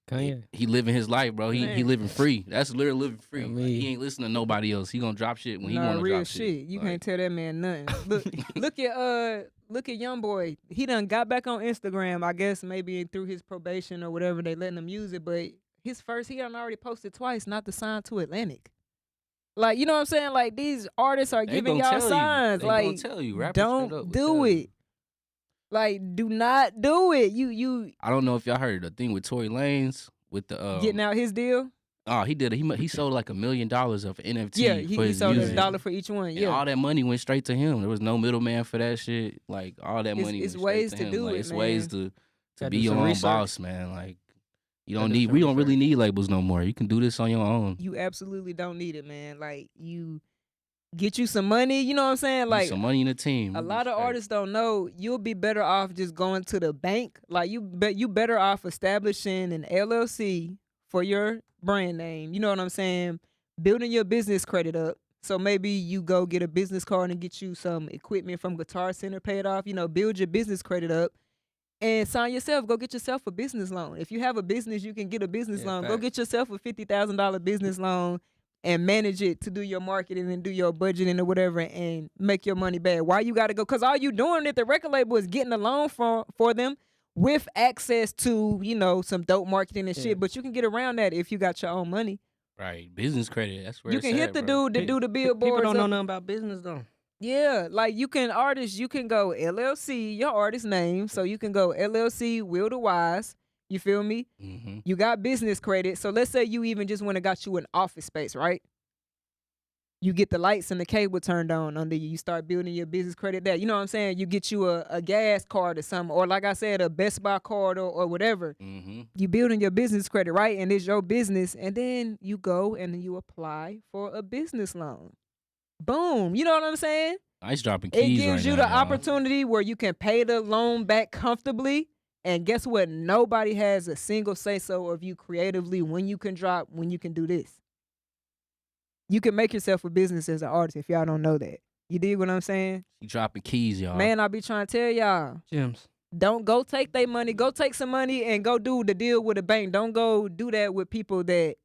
Kanye, he living his life, bro. He living free. That's literally living free. I mean, like, he ain't listening to nobody else. He gonna drop shit when he want to drop shit. You can't tell that man nothing. Look at YoungBoy. He done got back on Instagram. I guess maybe through his probation or whatever they letting him use it. But he done already posted twice not to sign to Atlantic. Like, you know what I'm saying? Like, these artists are giving y'all signs. Like, tell you, don't do it. Like, do not do it. You. I don't know if y'all heard the thing with Tory Lanez with the getting out his deal. Oh, he did. He sold like $1 million of NFT. Yeah, for his he sold music. $1 for each one. Yeah, and all that money went straight to him. There was no middleman for that shit. Like, all that money. It's went ways straight to him. do like, it, it's man. ways to be your own boss, man. Like, we don't really research. need labels no more. You can do this on your own. You absolutely don't need it, man. Like, you get you some money. You know what I'm saying? Like, some money in the team. A lot of artists don't know. You'll be better off just going to the bank. Like, you better off establishing an LLC for your brand name. You know what I'm saying? Building your business credit up. So maybe you go get a business card and get you some equipment from Guitar Center, pay it off. Build your business credit up. And sign yourself. Go get yourself a business loan. If you have a business, you can get a business loan. Go get yourself a $50,000 business loan and manage it to do your marketing and do your budgeting or whatever and make your money back. Why you got to go? Because all you doing at the record label is getting a loan for them with access to, some dope marketing and shit. But you can get around that if you got your own money. Right. Business credit. That's where you can hit the dude that do the billboards. People don't know nothing about business, though. Yeah, like you can go LLC, your artist name. So you can go LLC, Will the Wise. You feel me? Mm-hmm. You got business credit. So let's say you even just went and got you an office space, right? You get the lights and the cable turned on under you. You start building your business credit there. You know what I'm saying? You get you a gas card or something. Or like I said, a Best Buy card or whatever. Mm-hmm. You building your business credit, right? And it's your business. And then you go and you apply for a business loan. Boom. You know what I'm saying? Nice dropping keys. It gives right you now, the opportunity where you can pay the loan back comfortably. And guess what? Nobody has a single say-so of you creatively when you can drop, when you can do this. You can make yourself a business as an artist if y'all don't know that. You dig what I'm saying? You dropping keys, y'all. Man, I be trying to tell y'all. Gems. Don't go take their money. Go take some money and go do the deal with a bank. Don't go do that with people that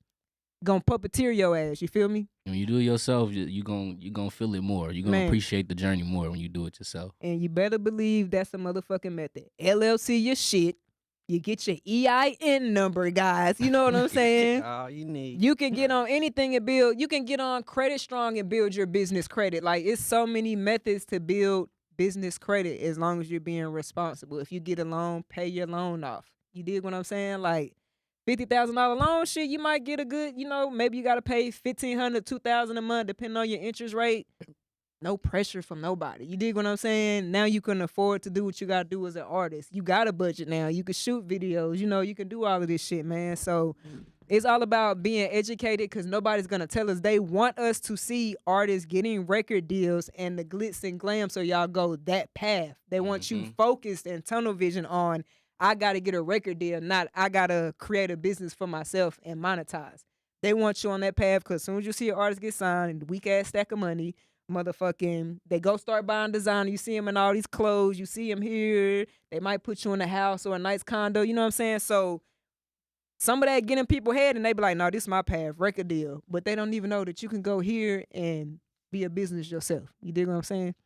gonna puppeteer your ass. You feel me? When you do it yourself, you gonna feel it more. You're gonna appreciate the journey more when you do it yourself. And you better believe that's a motherfucking method. LLC your shit. You get your EIN number, guys. You know what I'm saying? All you need. You can get on anything and build. You can get on Credit Strong and build your business credit. Like, it's so many methods to build business credit as long as you're being responsible. If you get a loan, pay your loan off. You dig what I'm saying? Like, $50,000 loan, shit, you might get a good, maybe you got to pay $1,500, $2,000 a month, depending on your interest rate. No pressure from nobody. You dig what I'm saying? Now you can afford to do what you got to do as an artist. You got a budget now. You can shoot videos. You can do all of this shit, man. So it's all about being educated, because nobody's going to tell us. They want us to see artists getting record deals and the glitz and glam, so y'all go that path. They want you focused and tunnel vision on, I got to get a record deal, not I got to create a business for myself and monetize. They want you on that path, because as soon as you see an artist get signed, weak-ass stack of money, motherfucking, they go start buying designer. You see them in all these clothes. You see them here. They might put you in a house or a nice condo. You know what I'm saying? So some of that get in people's head, and they be like, no, this is my path, record deal. But they don't even know that you can go here and be a business yourself. You dig what I'm saying?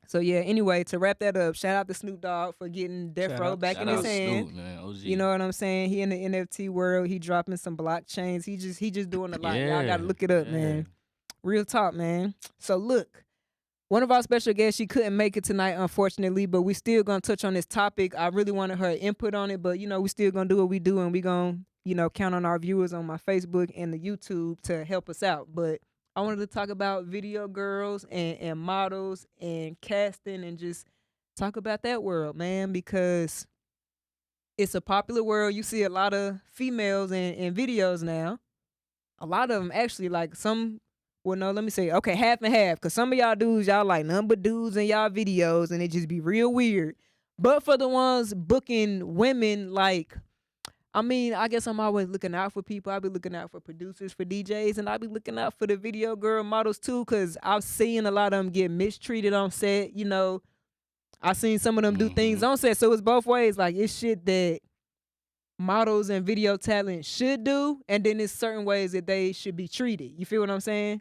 So yeah, anyway, to wrap that up, shout out to Snoop Dogg for getting Death Row back in his hand. Snoop, man, OG. You know what I'm saying? He in the NFT world. He dropping some blockchains. He just doing a lot. Y'all gotta look it up, man. Real talk, man. So look, one of our special guests, she couldn't make it tonight, unfortunately, but we still gonna touch on this topic. I really wanted her input on it, but we still gonna do what we do, and we gonna count on our viewers on my Facebook and the YouTube to help us out. But I wanted to talk about video girls and models and casting, and just talk about that world, man, because it's a popular world. You see a lot of females in videos now. A lot of them actually, like some, well, no, let me say, okay, half and half, because some of y'all dudes, y'all like nothing but dudes in y'all videos, and it just be real weird. But for the ones booking women, like, I guess I'm always looking out for people. I be looking out for producers, for DJs, and I be looking out for the video girl models too, because I've seen a lot of them get mistreated on set. I've seen some of them do things on set, so it's both ways. Like, it's shit that models and video talent should do, and then it's certain ways that they should be treated. You feel what I'm saying?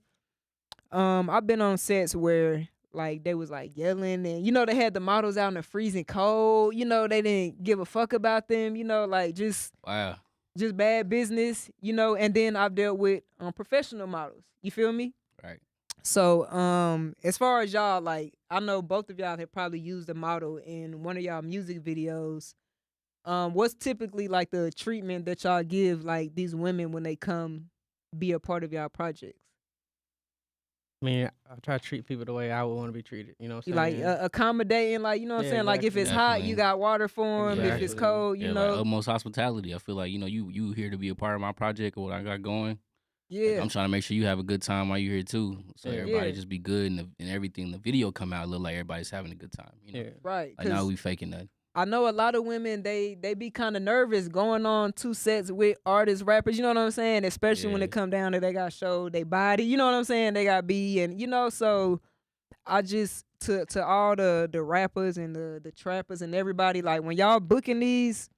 I've been on sets where, like, they was like yelling, and they had the models out in the freezing cold. They didn't give a fuck about them. Like, just bad business. And then I've dealt with professional models. You feel me? Right. So as far as y'all, like, I know both of y'all have probably used a model in one of y'all music videos. What's typically like the treatment that y'all give like these women when they come be a part of y'all projects? I mean, I try to treat people the way I would want to be treated. You know what I'm saying? Like accommodating, like, you know what I'm saying? Exactly. Like, if it's hot, you got water for them. Exactly. If it's cold, you know. Like utmost hospitality. I feel like, you here to be a part of my project or what I got going. Yeah. Like, I'm trying to make sure you have a good time while you're here too. So everybody just be good, and everything. The video come out look like everybody's having a good time. Right. Like, now we faking that. I know a lot of women, they be kind of nervous going on 2 sets with artists, rappers, you know what I'm saying? Especially when it come down to they got showed they body, you know what I'm saying? They got B, and so I just, to all the rappers and the trappers and everybody, like, when y'all booking these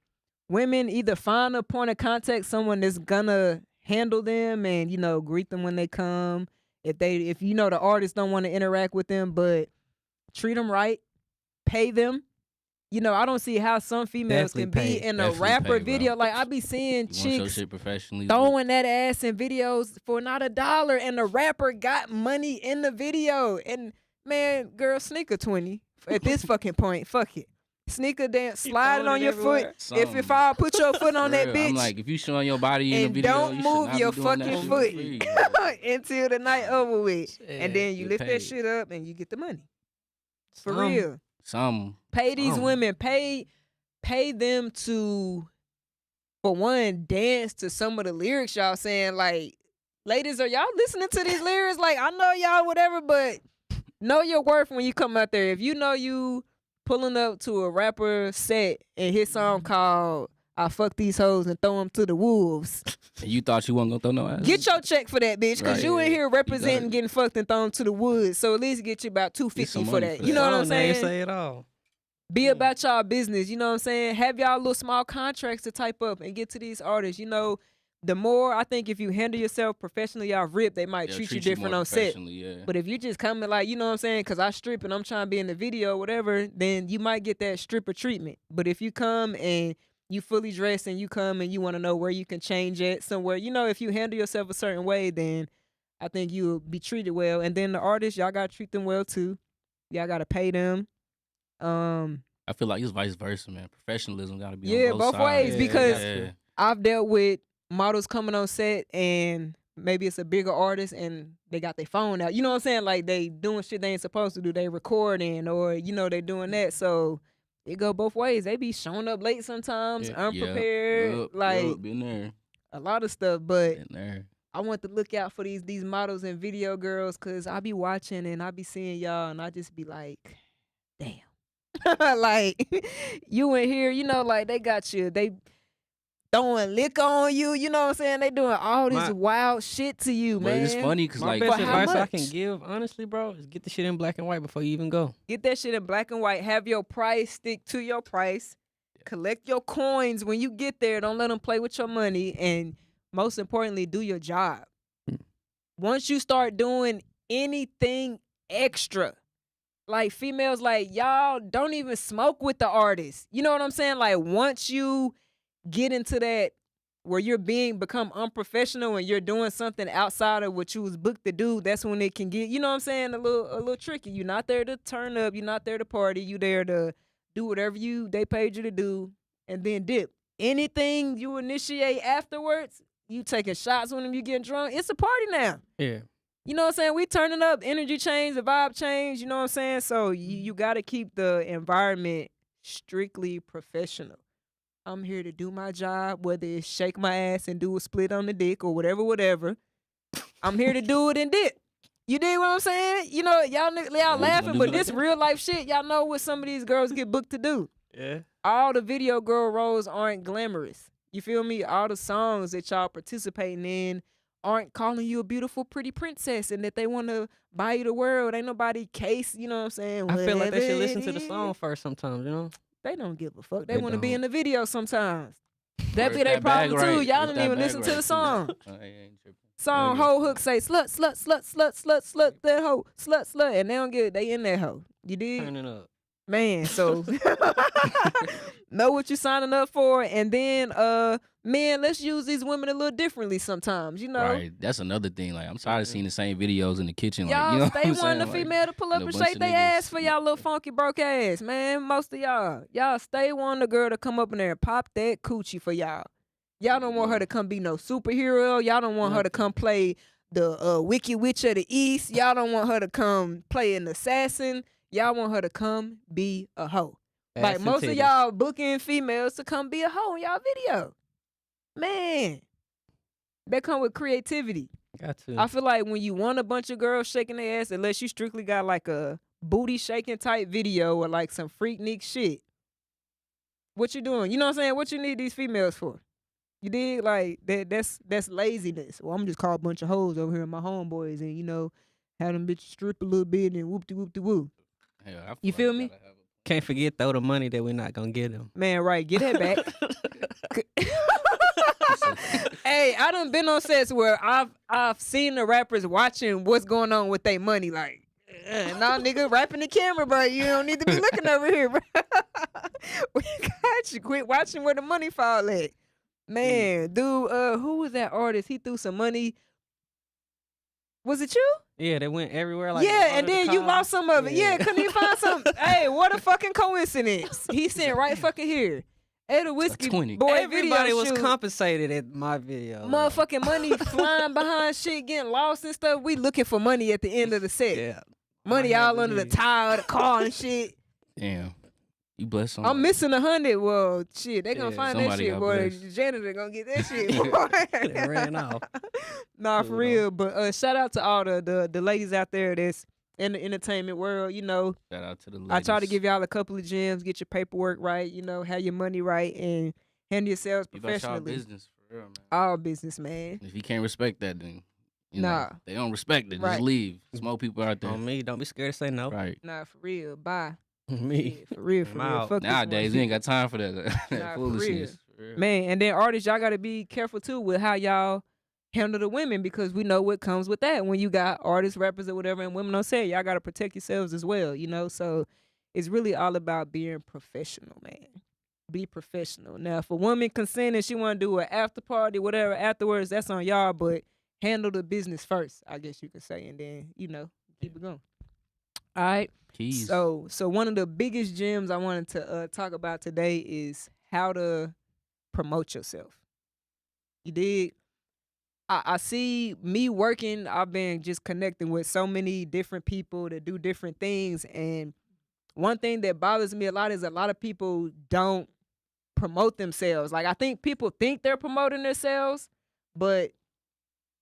women, either find a point of contact, someone that's gonna handle them and, greet them when they come. If the artists don't want to interact with them, but treat them right, pay them. I don't see how some females can be in a rapper video. Like, I be seeing chicks throwing that ass in videos for not $1, and the rapper got money in the video. And man, girl, sneaker 20 at this fucking point. Fuck it. Sneaker dance, slide it on your foot. If I put your foot on that bitch, I'm like, if you showing your body in the video, don't move your fucking foot until the night over with, and then you lift that shit up and you get the money. For real. Pay these women, pay them to, for one, dance to some of the lyrics y'all saying. Like, ladies, are y'all listening to these lyrics? Like, I know y'all whatever, but know your worth when you come out there. If you know you pulling up to a rapper set and his song called I Fuck These Hoes and Throw Them to the Wolves. And you thought you wasn't gonna throw no ass? Get your check for that, bitch, because you in here representing getting fucked and thrown to the woods. So at least get you about $250 for that. You know what I'm saying? Say it all. Be about y'all business, you know what I'm saying? Have y'all little small contracts to type up and get to these artists. The more, I think if you handle yourself professionally, y'all rip, they might treat you different on set. But if you just coming like, you know what I'm saying, because I strip and I'm trying to be in the video or whatever, then you might get that stripper treatment. But if you come and you fully dressed and you come and you want to know where you can change it somewhere, if you handle yourself a certain way, then I think you'll be treated well. And then the artists, y'all got to treat them well too. Y'all got to pay them. I feel like it's vice versa, man. Professionalism got to be on both ways, sides. because I've dealt with models coming on set and maybe it's a bigger artist and they got their phone out. You know what I'm saying? Like they doing shit they ain't supposed to do. They recording or, they doing that. So it go both ways. They be showing up late sometimes, unprepared. Been there. A lot of stuff. But Been there. I want to look out for these models and video girls because I be watching and I be seeing y'all and I just be like, damn. Like, you in here, like they got you. They throwing liquor on you, you know what I'm saying? They doing all this wild shit to you, But man. it's funny because, My like, best For how advice I much? can give, honestly, bro, is get the shit in black and white before you even go. Get that shit in black and white. Have your price, stick to your price. Collect your coins when you get there. Don't let them play with your money. And most importantly, do your job. Once you start doing anything extra, like females, like y'all don't even smoke with the artist. You know what I'm saying? Like once you get into that where you're become unprofessional and you're doing something outside of what you was booked to do, that's when it can get, you know what I'm saying, a little tricky. You're not there to turn up, you're not there to party, you there to do whatever they paid you to do and then dip. Anything you initiate afterwards, you taking shots when you getting drunk, it's a party now. Yeah. You know what I'm saying? We turning up, energy change, the vibe change, you know what I'm saying? So you got to keep the environment strictly professional. I'm here to do my job, whether it's shake my ass and do a split on the dick or whatever. I'm here to do it and dip. You dig what I'm saying? You know, y'all laughing, but this real life shit, y'all know what some of these girls get booked to do. Yeah. All the video girl roles aren't glamorous. You feel me? All the songs that y'all participating in aren't calling you a beautiful, pretty princess and that they want to buy you the world. Ain't nobody case, you know what I'm saying? I feel like they should listen to the song first sometimes, you know? They don't give a fuck. They want to be in the video sometimes. That Or be if their that bag problem too. right, Y'all if didn't that even bag listen to right, the too. song. I ain't tripping. Song Yeah. whole hook say slut, that hoe, slut, and they don't get they in that hoe. You did? Turning up. Man, so know what you're signing up for, and then man, let's use these women a little differently sometimes, you know. Right, that's another thing. Like, I'm tired of seeing the same videos in the kitchen. Y'all Like, you know stay what I'm wanting saying? the female to pull up and a and bunch shake of their niggas- ass for y'all little funky broke ass, man. Most of y'all stay wanting the girl to come up in there and pop that coochie for y'all. Y'all don't want her to come be no superhero. Y'all don't want her to come play the Wicked Witch of the East. Y'all don't want her to come play an assassin. Y'all want her to come be a hoe. Like most of y'all booking females to come be a hoe in y'all video. Man, that come with creativity. Got to. I feel like when you want a bunch of girls shaking their ass, unless you strictly got like a booty shaking type video or like some freaknik shit, what you doing? You know what I'm saying? What you need these females for? You dig? Like that's laziness. Well, I'm just call a bunch of hoes over here, my homeboys, and have them bitches strip a little bit and whoop de woo. Yeah, You feel me? Can't forget though the money that we're not gonna get them. Man, right? Get that back. Hey, I done been on sets where I've seen the rappers watching what's going on with their money. Like, nah, nigga, rapping the camera, bro. You don't need to be looking over here, bro. We got you. Quit watching where the money fall at. Man, dude, who was that artist? He threw some money. Was it you? Yeah, they went everywhere. Like Yeah, and then you lost some of it. Yeah, couldn't he find some? Hey, what a fucking coincidence. He sent right fucking here. At a whiskey 20. boy Everybody video was shoot. compensated at my video. Motherfucking money flying behind shit, getting lost and stuff. We looking for money at the end of the set. Yeah. Money I had all to under the leave. tile of the car and shit. Damn, you blessed somebody. I'm missing 100. Well, shit, they gonna Yeah, find that somebody shit, got boy. blessed. The janitor gonna get that shit, boy. They ran off. Nah, for Cool, real. But shout out to all the ladies out there that's in the entertainment world. You know, Shout out to the ladies. I try to give y'all a couple of gems. Get your paperwork right. You know, have your money right, and handle yourselves Be about y'all professionally. business for real, man. All business, man. If you can't respect that, then Nah. they don't respect it. Right. Just leave. Smoke people out there. On me, don't be scared to say no. Right. Nah, for real. Bye. Me. Yeah, for real, I'm out. Fuck this Nowadays, one. we ain't got time for that, Nah, that for foolishness. For real. Man, and then artists, y'all gotta be careful too with how y'all handle the women because we know what comes with that. When you got artists, rappers, or whatever, and women on set, y'all gotta protect yourselves as well, you know? So it's really all about being professional, man. Be professional. Now, if a woman consent and she wanna do an after party, whatever, afterwards, that's on y'all, but handle the business first, I guess you could say, and then, keep it going. All right. Keys. So one of the biggest gems I wanted to talk about today is how to promote yourself. You dig? I see me working. I've been just connecting with so many different people to do different things. And one thing that bothers me a lot is a lot of people don't promote themselves. Like, I think people think they're promoting themselves, but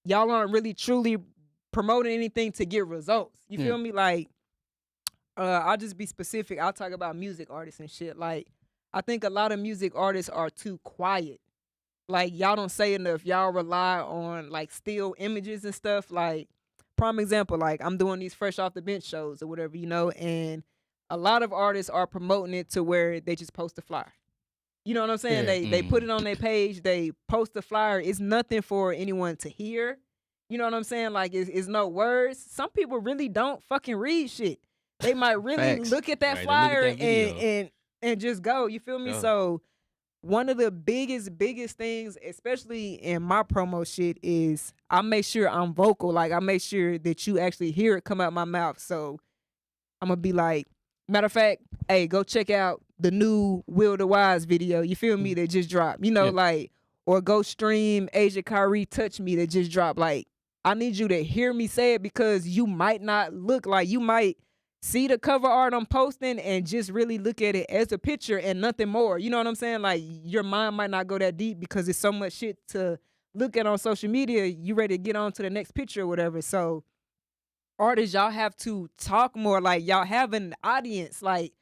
y'all aren't really truly promoting anything to get results. You feel me? Like, I'll just be specific. I'll talk about music artists and shit. Like, I think a lot of music artists are too quiet. Like, y'all don't say enough. Y'all rely on like still images and stuff. Like, prime example, like I'm doing these fresh off the bench shows or whatever, you know, and a lot of artists are promoting it to where they just post a flyer. You know what I'm saying? They put it on their page, they post a flyer. It's nothing for anyone to hear. You know what I'm saying? Like, it's no words. Some people really don't fucking read shit. They might really look at that flyer and just go. You feel me? So one of the biggest things, especially in my promo shit, is I make sure I'm vocal. Like, I make sure that you actually hear it come out my mouth. So I'm gonna be like, matter of fact, hey, go check out the new Will the Wise video. You feel me? That just dropped. You know, like, or go stream Asia Kyrie Touch Me that just dropped. Like, I need you to hear me say it, because you might not look like, you might see the cover art I'm posting and just really look at it as a picture and nothing more. You know what I'm saying? Like, your mind might not go that deep because it's so much shit to look at on social media. You ready to get on to the next picture or whatever. So artists, y'all have to talk more. Like, y'all have an audience. Like,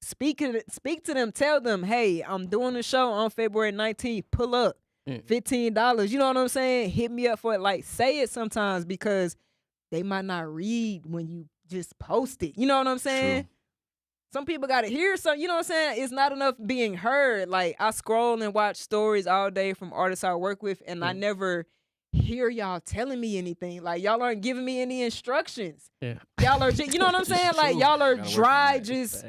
speak to them. Tell them, hey, I'm doing a show on February 19th. Pull up. $15. You know what I'm saying? Hit me up for it. Like, say it sometimes, because they might not read when you just post it. You know what I'm saying? True. Some people got to hear something. You know what I'm saying? It's not enough being heard. Like, I scroll and watch stories all day from artists I work with, and I never hear y'all telling me anything. Like, y'all aren't giving me any instructions. Y'all are just, you know what I'm saying? Like, y'all are dry just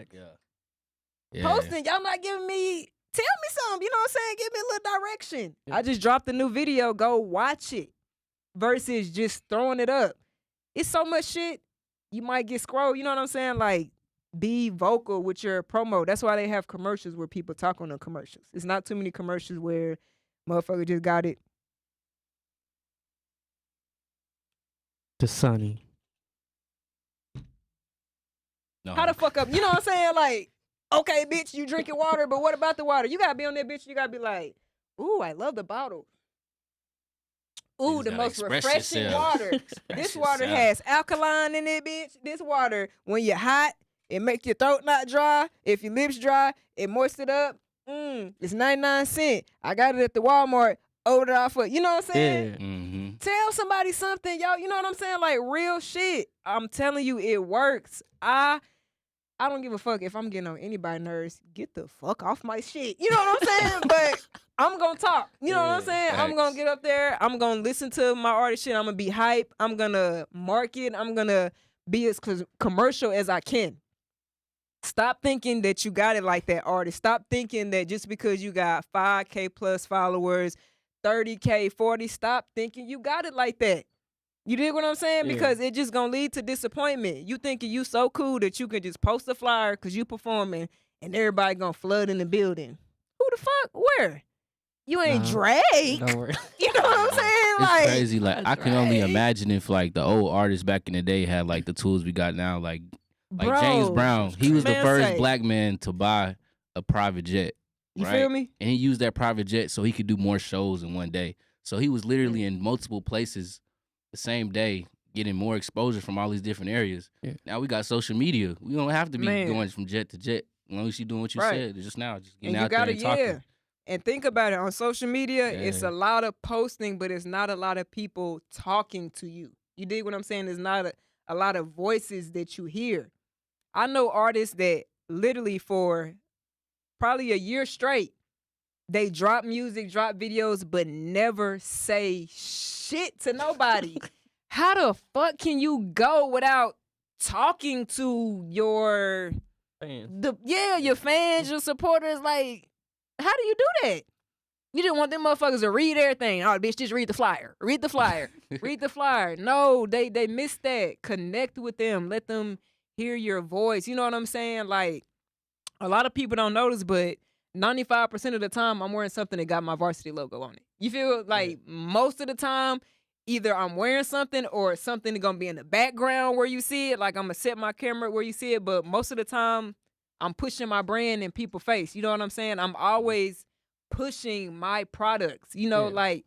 posting. Y'all not giving me, tell me something. You know what I'm saying? Give me a little direction. I just dropped a new video. Go watch it. Versus just throwing it up. It's so much shit. You might get scrolled. You know what I'm saying? Like, be vocal with your promo. That's why they have commercials where people talk on the commercials. It's not too many commercials where motherfucker just got it. To Sunny. No. How the fuck up? You know what I'm saying? Like, okay, bitch, you drinking water, but what about the water? You gotta be on that bitch. You gotta be like, ooh, I love the bottle. Ooh, the most refreshing water. This water has alkaline in it, bitch. This water, when you're hot, it make your throat not dry. If your lips dry, it moist it up. It's 99 cents. I got it at the Walmart. Order off for, you know what I'm saying? Tell somebody something, y'all. You know what I'm saying? Like, real shit. I'm telling you, it works. I don't give a fuck if I'm getting on anybody's nerves. Get the fuck off my shit. You know what I'm saying? But I'm going to talk. You know what I'm saying? Thanks. I'm going to get up there. I'm going to listen to my artist shit. I'm going to be hype. I'm going to market. I'm going to be as commercial as I can. Stop thinking that you got it like that, artist. Stop thinking that just because you got 5K plus followers, 30K, 40, stop thinking you got it like that. You dig what I'm saying? Because it just gonna lead to disappointment. You thinking you so cool that you can just post a flyer because you performing and everybody gonna flood in the building. Who the fuck? Where? You ain't Drake. Don't worry. You know what I'm saying? It's like, crazy. Like, I can only imagine if like the old artists back in the day had like the tools we got now. Like bro, James Brown. He was the first say, black man to buy a private jet. You feel me? And he used that private jet so he could do more shows in one day. So he was literally in multiple places the same day, getting more exposure from all these different areas. Now we got social media. We don't have to be going from jet to jet. As long as you're doing what you said just now, just getting out there and talking. And think about it, on social media, it's a lot of posting, but it's not a lot of people talking to you. You dig what I'm saying? There's not a lot of voices that you hear. I know artists that literally for probably a year straight, they drop music, drop videos, but never say shit to nobody. How the fuck can you go without talking to your fans? Your fans, your supporters. Like, how do you do that? You didn't want them motherfuckers to read everything. Oh, bitch, just read the flyer. Read the flyer. Read the flyer. No, they missed that. Connect with them. Let them hear your voice. You know what I'm saying? Like, a lot of people don't notice, but 95% of the time I'm wearing something that got my varsity logo on it. You feel like most of the time, either I'm wearing something or something is gonna be in the background where you see it. Like I'm gonna set my camera where you see it, but most of the time I'm pushing my brand in people's face. You know what I'm saying? I'm always pushing my products. You know, like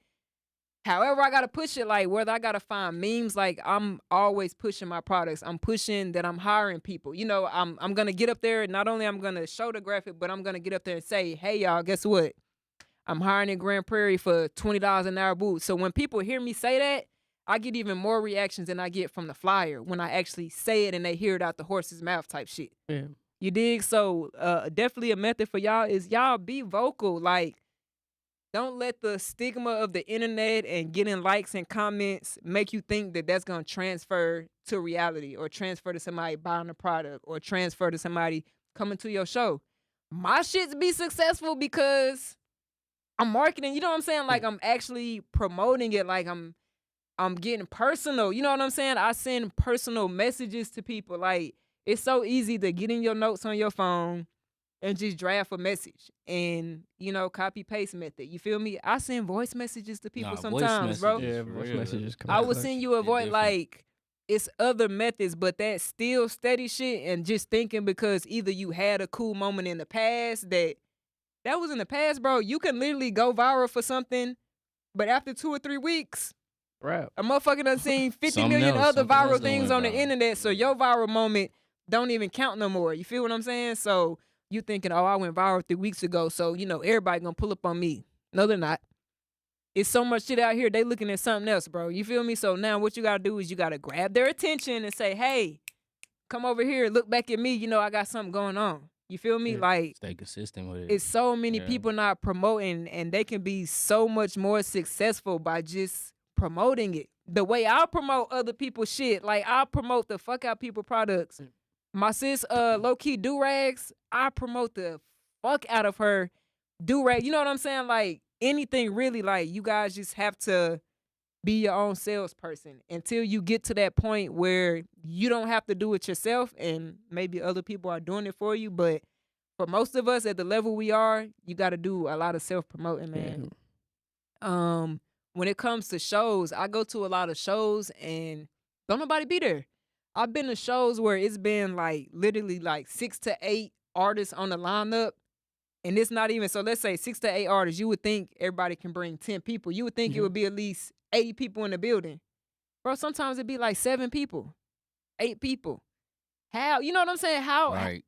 however I gotta push it, like whether I gotta find memes, like I'm always pushing my products. I'm pushing that I'm hiring people. You know, I'm gonna get up there. Not only I'm gonna show the graphic, but I'm gonna get up there and say, hey y'all, guess what? I'm hiring in Grand Prairie for $20 an hour boots. So when people hear me say that, I get even more reactions than I get from the flyer when I actually say it and they hear it out the horse's mouth type shit. Yeah. You dig? So definitely a method for y'all is y'all be vocal. Like, don't let the stigma of the internet and getting likes and comments make you think that that's going to transfer to reality or transfer to somebody buying a product or transfer to somebody coming to your show. My shits be successful because I'm marketing. You know what I'm saying? Like I'm actually promoting it. Like I'm getting personal. You know what I'm saying? I send personal messages to people. Like it's so easy to get in your notes on your phone and just draft a message and, you know, copy paste method. You feel me? I send voice messages to people sometimes, bro. Yeah, voice messages come I out will clutch. send you a voice, like, it's other methods, but that still steady shit and just thinking because either you had a cool moment in the past that was in the past, bro. You can literally go viral for something, but after 2 or 3 weeks, Right. a motherfucker done seen 50 Something million else, other something else viral done things went on the viral. internet, so your viral moment don't even count no more. You feel what I'm saying? So you thinking, oh, I went viral 3 weeks ago, so, you know, everybody gonna pull up on me. No, they're not. It's so much shit out here, they looking at something else, bro. You feel me? So now what you gotta do is you gotta grab their attention and say, hey, come over here, look back at me, you know, I got something going on. You feel me? Like, Stay consistent with it. it's so many people not promoting, and they can be so much more successful by just promoting it. The way I promote other people's shit, like I promote the fuck out people products. My sis, low-key do-rags, I promote the fuck out of her do-rag. You know what I'm saying? Like, anything really, like, you guys just have to be your own salesperson until you get to that point where you don't have to do it yourself and maybe other people are doing it for you. But for most of us at the level we are, you got to do a lot of self-promoting, man. When it comes to shows, I go to a lot of shows and don't nobody be there. I've been to shows where it's been like literally like 6 to 8 artists on the lineup. And it's not even, so let's say 6 to 8 artists. You would think everybody can bring 10 people. You would think it would be at least 80 people in the building. Bro, sometimes it'd be like 7 people, 8 people. How? You know what I'm saying? How? Right.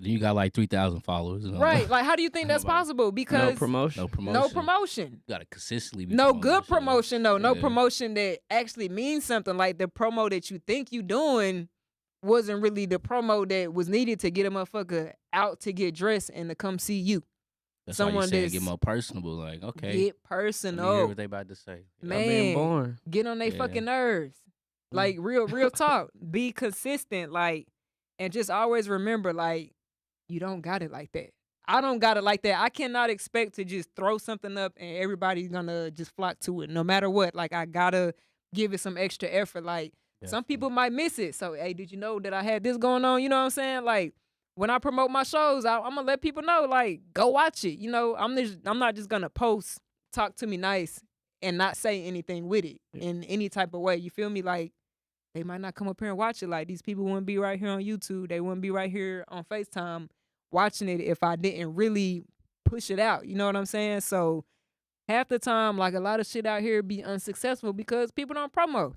You got like 3,000 followers. Right. Like, how do you think that's possible? Because no promotion. No promotion. You got to consistently be no promoting good that shit. promotion, though. No Yeah. promotion that actually means something. Like the promo that you think you doing wasn't really the promo that was needed to get a motherfucker out to get dressed and to come see you. That's Someone why you say that's get more personable. Like, okay. Get Let me hear personal. what they about to say. Man, being born. get on their Yeah. fucking nerves. Like, real talk. Be consistent, like, and just always remember, like, you don't got it like that. I don't got it like that. I cannot expect to just throw something up and everybody's gonna just flock to it no matter what. Like, I gotta give it some extra effort. Like, some people might miss it. So, hey, did you know that I had this going on? You know what I'm saying? Like, when I promote my shows, I'm gonna let people know, like, go watch it. You know, I'm not just gonna post, talk to me nice, and not say anything with it in any type of way. You feel me? Like, they might not come up here and watch it. Like, these people wouldn't be right here on YouTube. They wouldn't be right here on FaceTime watching it if I didn't really push it out. You know what I'm saying? So half the time, like, a lot of shit out here be unsuccessful because people don't promo.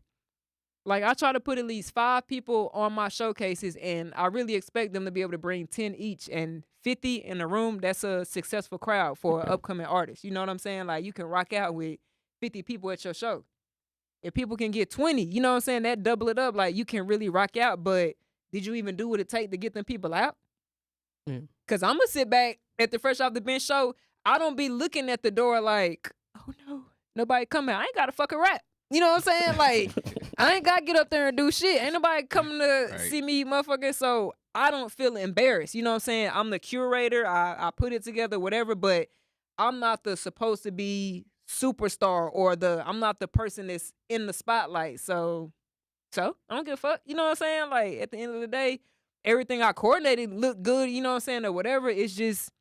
Like, I try to put at least 5 people on my showcases, and I really expect them to be able to bring 10 each, and 50 in a room. That's a successful crowd for an upcoming artist. You know what I'm saying? Like, you can rock out with 50 people at your show. If people can get 20, you know what I'm saying? That double it up. Like, you can really rock out, but did you even do what it take to get them people out? Because I'm going to sit back at the Fresh Off the Bench show. I don't be looking at the door like, oh, no, nobody coming. I ain't got to fucking rap. You know what I'm saying? Like, I ain't got to get up there and do shit. Ain't nobody coming to see me, motherfucker. So I don't feel embarrassed. You know what I'm saying? I'm the curator. I put it together, whatever, but I'm not the supposed to be superstar or I'm not the person that's in the spotlight. So I don't give a fuck. You know what I'm saying? Like, at the end of the day, everything I coordinated looked good, you know what I'm saying, or whatever. It's just,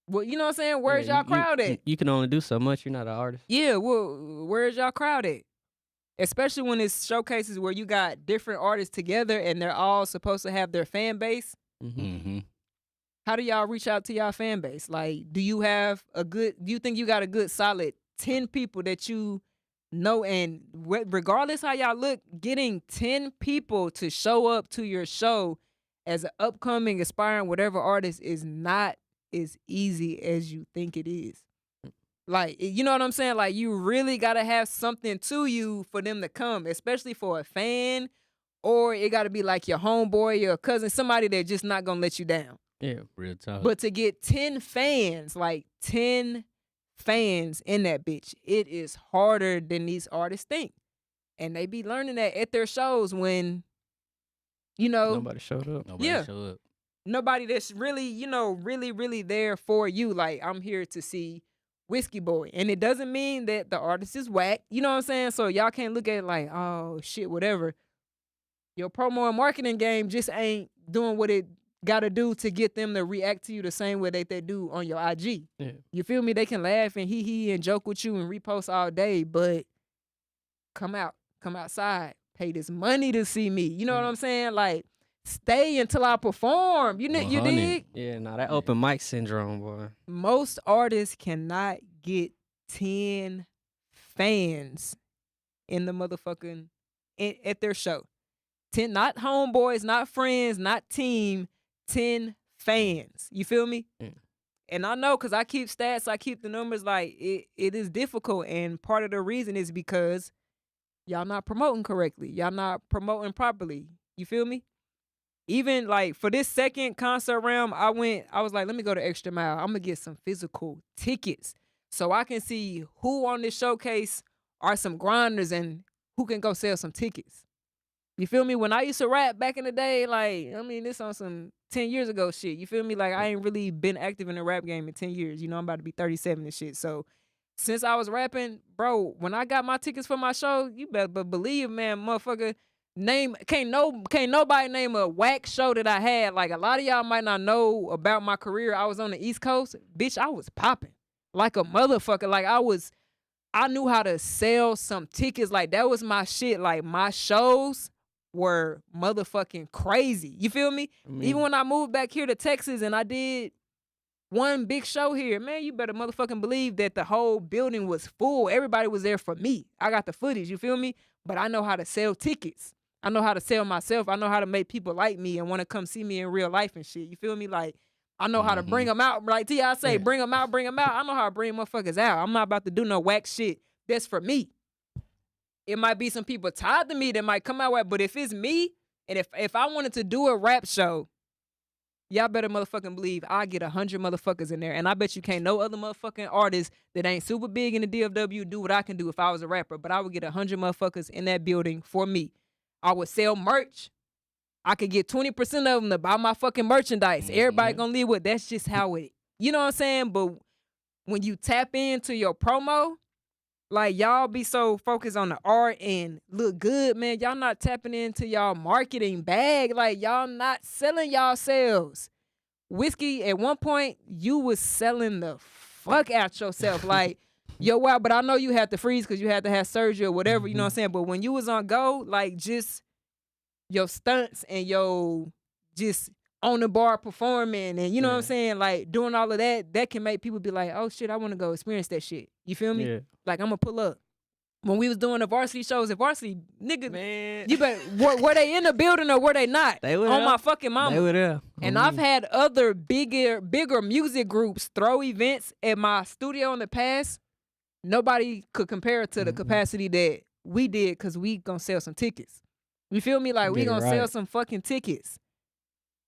Well, you know what I'm saying? Where's y'all crowd at? You can only do so much. You're not an artist. Yeah, well, where's y'all crowd at? Especially when it's showcases where you got different artists together and they're all supposed to have their fan base. How do y'all reach out to y'all fan base? Like, do you think you got a good solid 10 people that you know? And regardless how y'all look, getting 10 people to show up to your show as an upcoming, aspiring, whatever artist is not as easy as you think it is. Like, you know what I'm saying? Like, you really got to have something to you for them to come, especially for a fan, or it got to be like your homeboy, your cousin, somebody that's just not going to let you down. Yeah, real talk. But to get 10 fans, like 10 fans in that bitch, it is harder than these artists think. And they be learning that at their shows when, you know. Nobody showed up. Nobody that's really, you know, really there for you. Like, I'm here to see Whiskey Boy. And it doesn't mean that the artist is whack. You know what I'm saying? So y'all can't look at it like, oh, shit, whatever. Your promo and marketing game just ain't doing what it got to do to get them to react to you the same way that they do on your IG. Yeah. You feel me? They can laugh and hee and joke with you and repost all day, but come outside, pay this money to see me. You know what I'm saying? Like, stay until I perform. You dig? Yeah, that open mic syndrome, boy. Most artists cannot get 10 fans in the motherfucking at their show. 10, not homeboys, not friends, not team. 10 fans. You feel me? Yeah. And I know because I keep stats, I keep the numbers. Like, it is difficult, and part of the reason is because y'all not promoting correctly. Y'all not promoting properly. You feel me? Even like for this second concert round, I was like, let me go the extra mile. I'm gonna get some physical tickets so I can see who on this showcase are some grinders and who can go sell some tickets. You feel me? When I used to rap back in the day, like, I mean, this on some 10 years ago shit. You feel me? Like, I ain't really been active in the rap game in 10 years. You know, I'm about to be 37 and shit. So since I was rapping, bro, when I got my tickets for my show, you better believe, man, motherfucker, can't nobody name a whack show that I had. Like, a lot of y'all might not know about my career. I was on the East Coast. Bitch, I was popping like a motherfucker. Like, I knew how to sell some tickets. Like, that was my shit. Like, my shows were motherfucking crazy. You feel me? Even when I moved back here to Texas and I did one big show here, man, you better motherfucking believe that the whole building was full. Everybody was there for me. I got the footage, you feel me? But I know how to sell tickets. I know how to sell myself. I know how to make people like me and want to come see me in real life and shit. You feel me? Like, I know how to bring them out. Like T.I. say, bring them out. I know how to bring motherfuckers out. I'm not about to do no whack shit. That's for me. It might be some people tied to me that might come out with, but if it's me, and if I wanted to do a rap show, y'all better motherfucking believe I get 100 motherfuckers in there. And I bet you can't no other motherfucking artist that ain't super big in the DFW do what I can do if I was a rapper. But I would get 100 motherfuckers in that building for me. I would sell merch. I could get 20% of them to buy my fucking merchandise. Everybody gonna live with. That's just how it, you know what I'm saying? But when you tap into your promo, like, y'all be so focused on the art and look good, man. Y'all not tapping into y'all marketing bag. Like, y'all not selling y'all sales. Whiskey, at one point, you was selling the fuck out yourself. Like, yo, wow, but I know you had to freeze because you had to have surgery or whatever, you know what I'm saying? But when you was on go, like, just your stunts and your just on the bar performing and, you know what I'm saying? Like, doing all of that can make people be like, oh, shit, I want to go experience that shit. You feel me? Yeah. Like, I'm going to pull up. When we was doing the varsity shows, the varsity, nigga, Man. you better, were they in the building or were they not? They were on there. my fucking mama. They were there. And I've had other bigger music groups throw events at my studio in the past. Nobody could compare it to the capacity that we did because we gonna sell some tickets. You feel me? Like, we gonna sell some fucking tickets.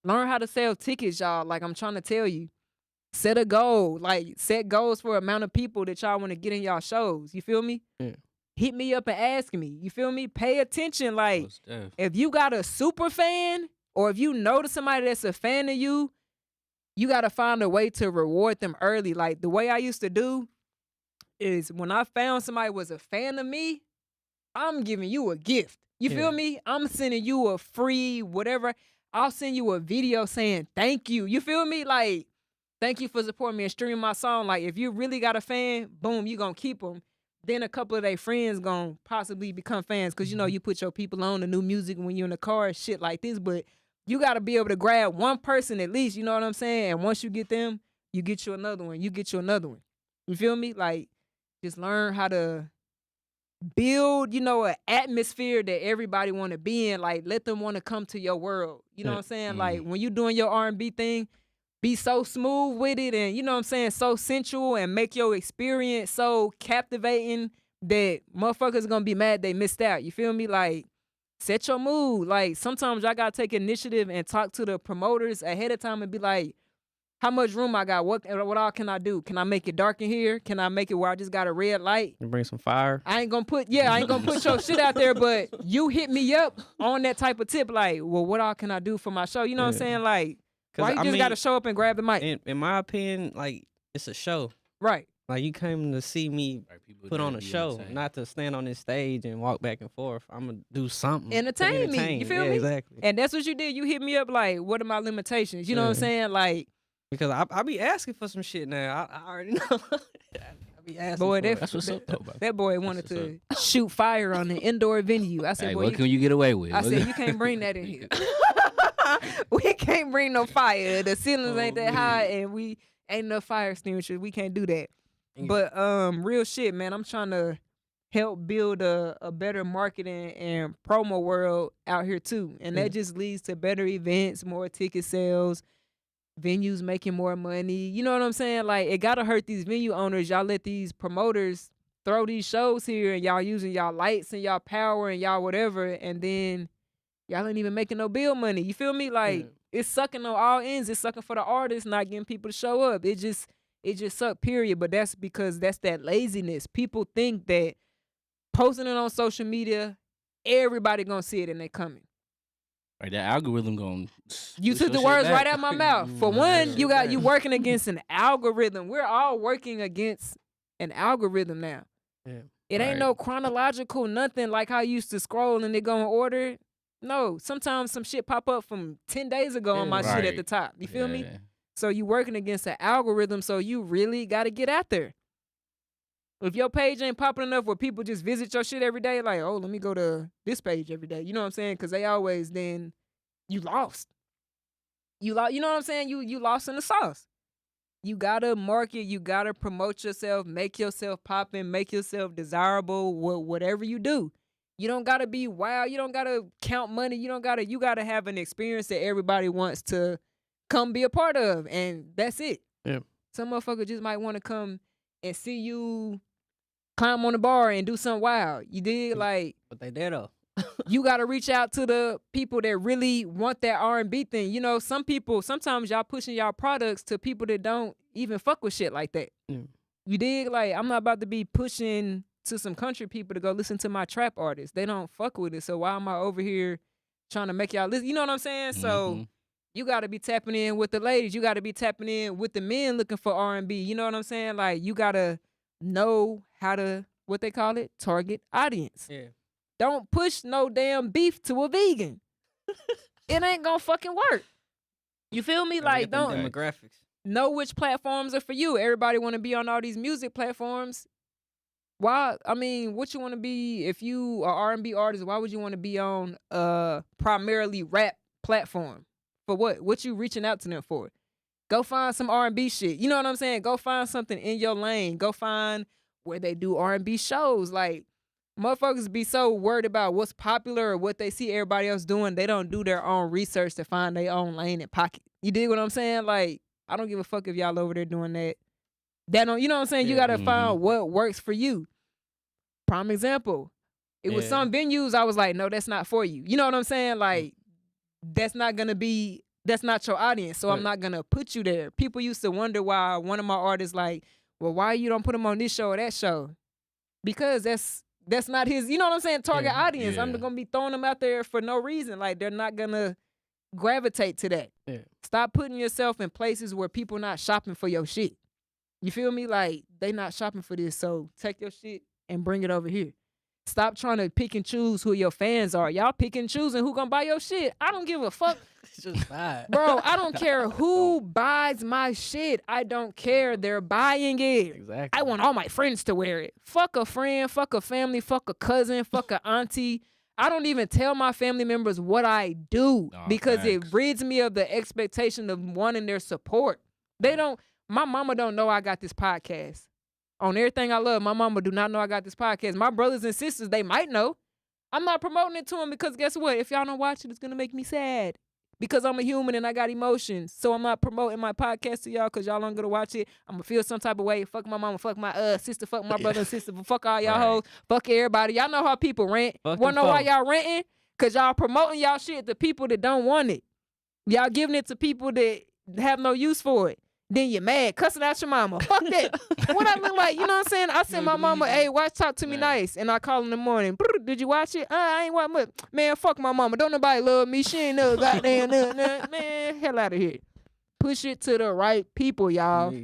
Learn how to sell tickets, y'all. Like, I'm trying to tell you. Set a goal. Like, set goals for amount of people that y'all want to get in y'all shows. You feel me? Yeah. Hit me up and ask me. You feel me? Pay attention. Like, if you got a super fan or if you know to somebody that's a fan of you, you got to find a way to reward them early. Like, the way I used to do is when I found somebody was a fan of me, I'm giving you a gift. You feel me? I'm sending you a free whatever. I'll send you a video saying thank you. You feel me? Like, Thank you for supporting me and streaming my song. Like, if you really got a fan, boom, you gonna keep them. Then a couple of their friends gonna possibly become fans because, you know, you put your people on the new music when you're in the car, shit like this. But you got to be able to grab one person at least, you know what I'm saying? And once you get them, you get you another one. You get you another one. You feel me? Like, just learn how to build, you know, an atmosphere that everybody want to be in. Like, let them want to come to your world. You know what I'm saying? Like, when you doing your R&B thing, be so smooth with it and, you know what I'm saying, so sensual and make your experience so captivating that motherfuckers gonna be mad they missed out. You feel me? Like, set your mood. Like, sometimes I gotta take initiative and talk to the promoters ahead of time and be like, how much room I got? What all can I do? Can I make it dark in here? Can I make it where I just got a red light? You bring some fire. I ain't gonna put your shit out there, but you hit me up on that type of tip. Like, well, what all can I do for my show? You know what I'm saying? Like, why you just gotta show up and grab the mic? In my opinion, like, it's a show. Right. Like, you came to see me put on a show, not to stand on this stage and walk back and forth. I'm going to do something. Entertain me. You feel me? Exactly. And that's what you did. You hit me up like, what are my limitations? You know what I'm saying? Like, because I be asking for some shit now. I already know. I be asking boy, That's what's up, though, bro. that boy wanted to shoot fire on the indoor venue. I said, Hey, boy, what can you get away with? I said, you can't bring that in here. We can't bring no fire. The ceilings ain't that high, and we ain't enough fire extinguishers. We can't do that. But real shit, man. I'm trying to help build a better marketing and promo world out here too, and that just leads to better events, more ticket sales, venues making more money. You know what I'm saying? Like, it gotta hurt these venue owners. Y'all let these promoters throw these shows here, and y'all using y'all lights and y'all power and y'all whatever, and then y'all ain't even making no bill money. You feel me? Like, it's sucking on all ends. It's sucking for the artists, not getting people to show up. It just suck, period. But that's because that's that laziness. People think that posting it on social media, everybody gonna see it and they coming. Right, that algorithm going. You took the words right out my mouth. For one, you working against an algorithm. We're all working against an algorithm now. Yeah. It ain't no chronological nothing like how you used to scroll and they go in order. No, sometimes some shit pop up from 10 days ago on my shit at the top. You feel me? So you working against an algorithm, so you really got to get out there. If your page ain't popping enough where people just visit your shit every day, like, oh, let me go to this page every day. You know what I'm saying? Because they always, then you lost. You know what I'm saying? You lost in the sauce. You got to market. You got to promote yourself, make yourself popping, make yourself desirable, whatever you do. You don't gotta be wild. You don't gotta count money. You gotta have an experience that everybody wants to come be a part of, and that's it. Yeah. Some motherfucker just might want to come and see you climb on the bar and do something wild. You dig? Like, but they did though. You gotta reach out to the people that really want that R&B thing. You know, sometimes y'all pushing y'all products to people that don't even fuck with shit like that. You dig? Like, I'm not about to be pushing to some country people to go listen to my trap artists. They don't fuck with it. So why am I over here trying to make y'all listen? You know what I'm saying? So you got to be tapping in with the ladies. You got to be tapping in with the men looking for R&B. You know what I'm saying? Like, you got to know how to, what they call it, target audience. Yeah. Don't push no damn beef to a vegan. It ain't gonna fucking work. You feel me? Like, don't demographics. Know which platforms are for you. Everybody want to be on all these music platforms. Why? I mean, what you want to be, if you are R&B artist, why would you want to be on primarily rap platform? For what? What you reaching out to them for? Go find some R&B shit. You know what I'm saying? Go find something in your lane. Go find where they do R&B shows. Like, motherfuckers be so worried about what's popular or what they see everybody else doing. They don't do their own research to find their own lane and pocket. You dig what I'm saying? Like, I don't give a fuck if y'all over there doing that. That don't, you know what I'm saying? You gotta find what works for you. Prime example. It was some venues I was like, no, that's not for you. You know what I'm saying? Like, that's not your audience. So I'm not gonna put you there. People used to wonder why one of my artists like, well, why you don't put him on this show or that show? Because that's not his, you know what I'm saying, target audience. I'm gonna be throwing them out there for no reason. Like, they're not gonna gravitate to that. Stop putting yourself in places where people not shopping for your shit. You feel me? Like, they not shopping for this, so take your shit and bring it over here. Stop trying to pick and choose who your fans are. Y'all pick and choosing who gonna buy your shit. I don't give a fuck. It's just bad. Bro, I don't care who buys my shit. I don't care. They're buying it. Exactly. I want all my friends to wear it. Fuck a friend, fuck a family, fuck a cousin, fuck a auntie. I don't even tell my family members what I do because it rids me of the expectation of wanting their support. They don't, my mama don't know I got this podcast. On everything I love, my mama do not know I got this podcast. My brothers and sisters, they might know. I'm not promoting it to them because guess what? If y'all don't watch it, it's going to make me sad. Because I'm a human and I got emotions. So I'm not promoting my podcast to y'all because y'all aren't going to watch it. I'm going to feel some type of way. Fuck my mama, fuck my sister, fuck my brother and sister, fuck all y'all hoes, fuck everybody. Y'all know how people rant. Want to know why y'all ranting? Because y'all promoting y'all shit to people that don't want it. Y'all giving it to people that have no use for it. Then you're mad, cussing out your mama. Fuck that. What I look like, you know what I'm saying? I send my mama, hey, watch Talk To Me Nice. And I call in the morning. Did you watch it? I ain't watch much. Man, fuck my mama. Don't nobody love me. She ain't no goddamn nothing. Man, hell out of here. Push it to the right people, y'all.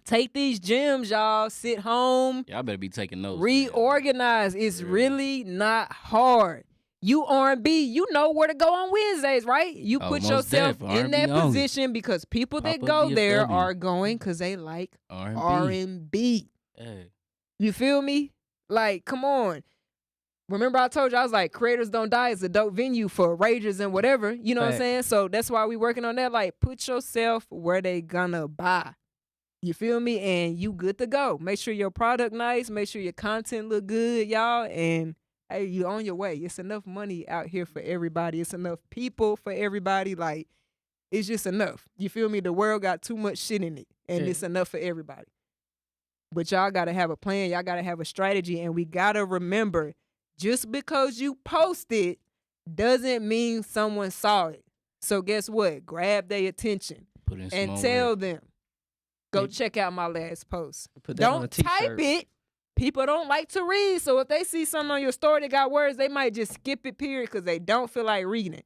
Take these gems, y'all. Sit home. Y'all better be taking notes. Reorganize. It's really not hard. You R&B, you know where to go on Wednesdays, right? You put yourself in that position because people that go there are going because they like R&B. Hey. You feel me? Like, come on. Remember I told you, I was like, Creators Don't Die is a dope venue for ragers and whatever. You know what I'm saying? So that's why we working on that. Like, put yourself where they gonna buy. You feel me? And you good to go. Make sure your product nice. Make sure your content look good, y'all. And hey, you on your way. It's enough money out here for everybody. It's enough people for everybody. Like, it's just enough. You feel me? The world got too much shit in it, and it's enough for everybody. But y'all got to have a plan. Y'all got to have a strategy, and we got to remember, just because you post it doesn't mean someone saw it. So guess what? Grab their attention and tell them, go check out my last post. Don't type it. People don't like to read, so if they see something on your story that got words, they might just skip it, period, because they don't feel like reading it.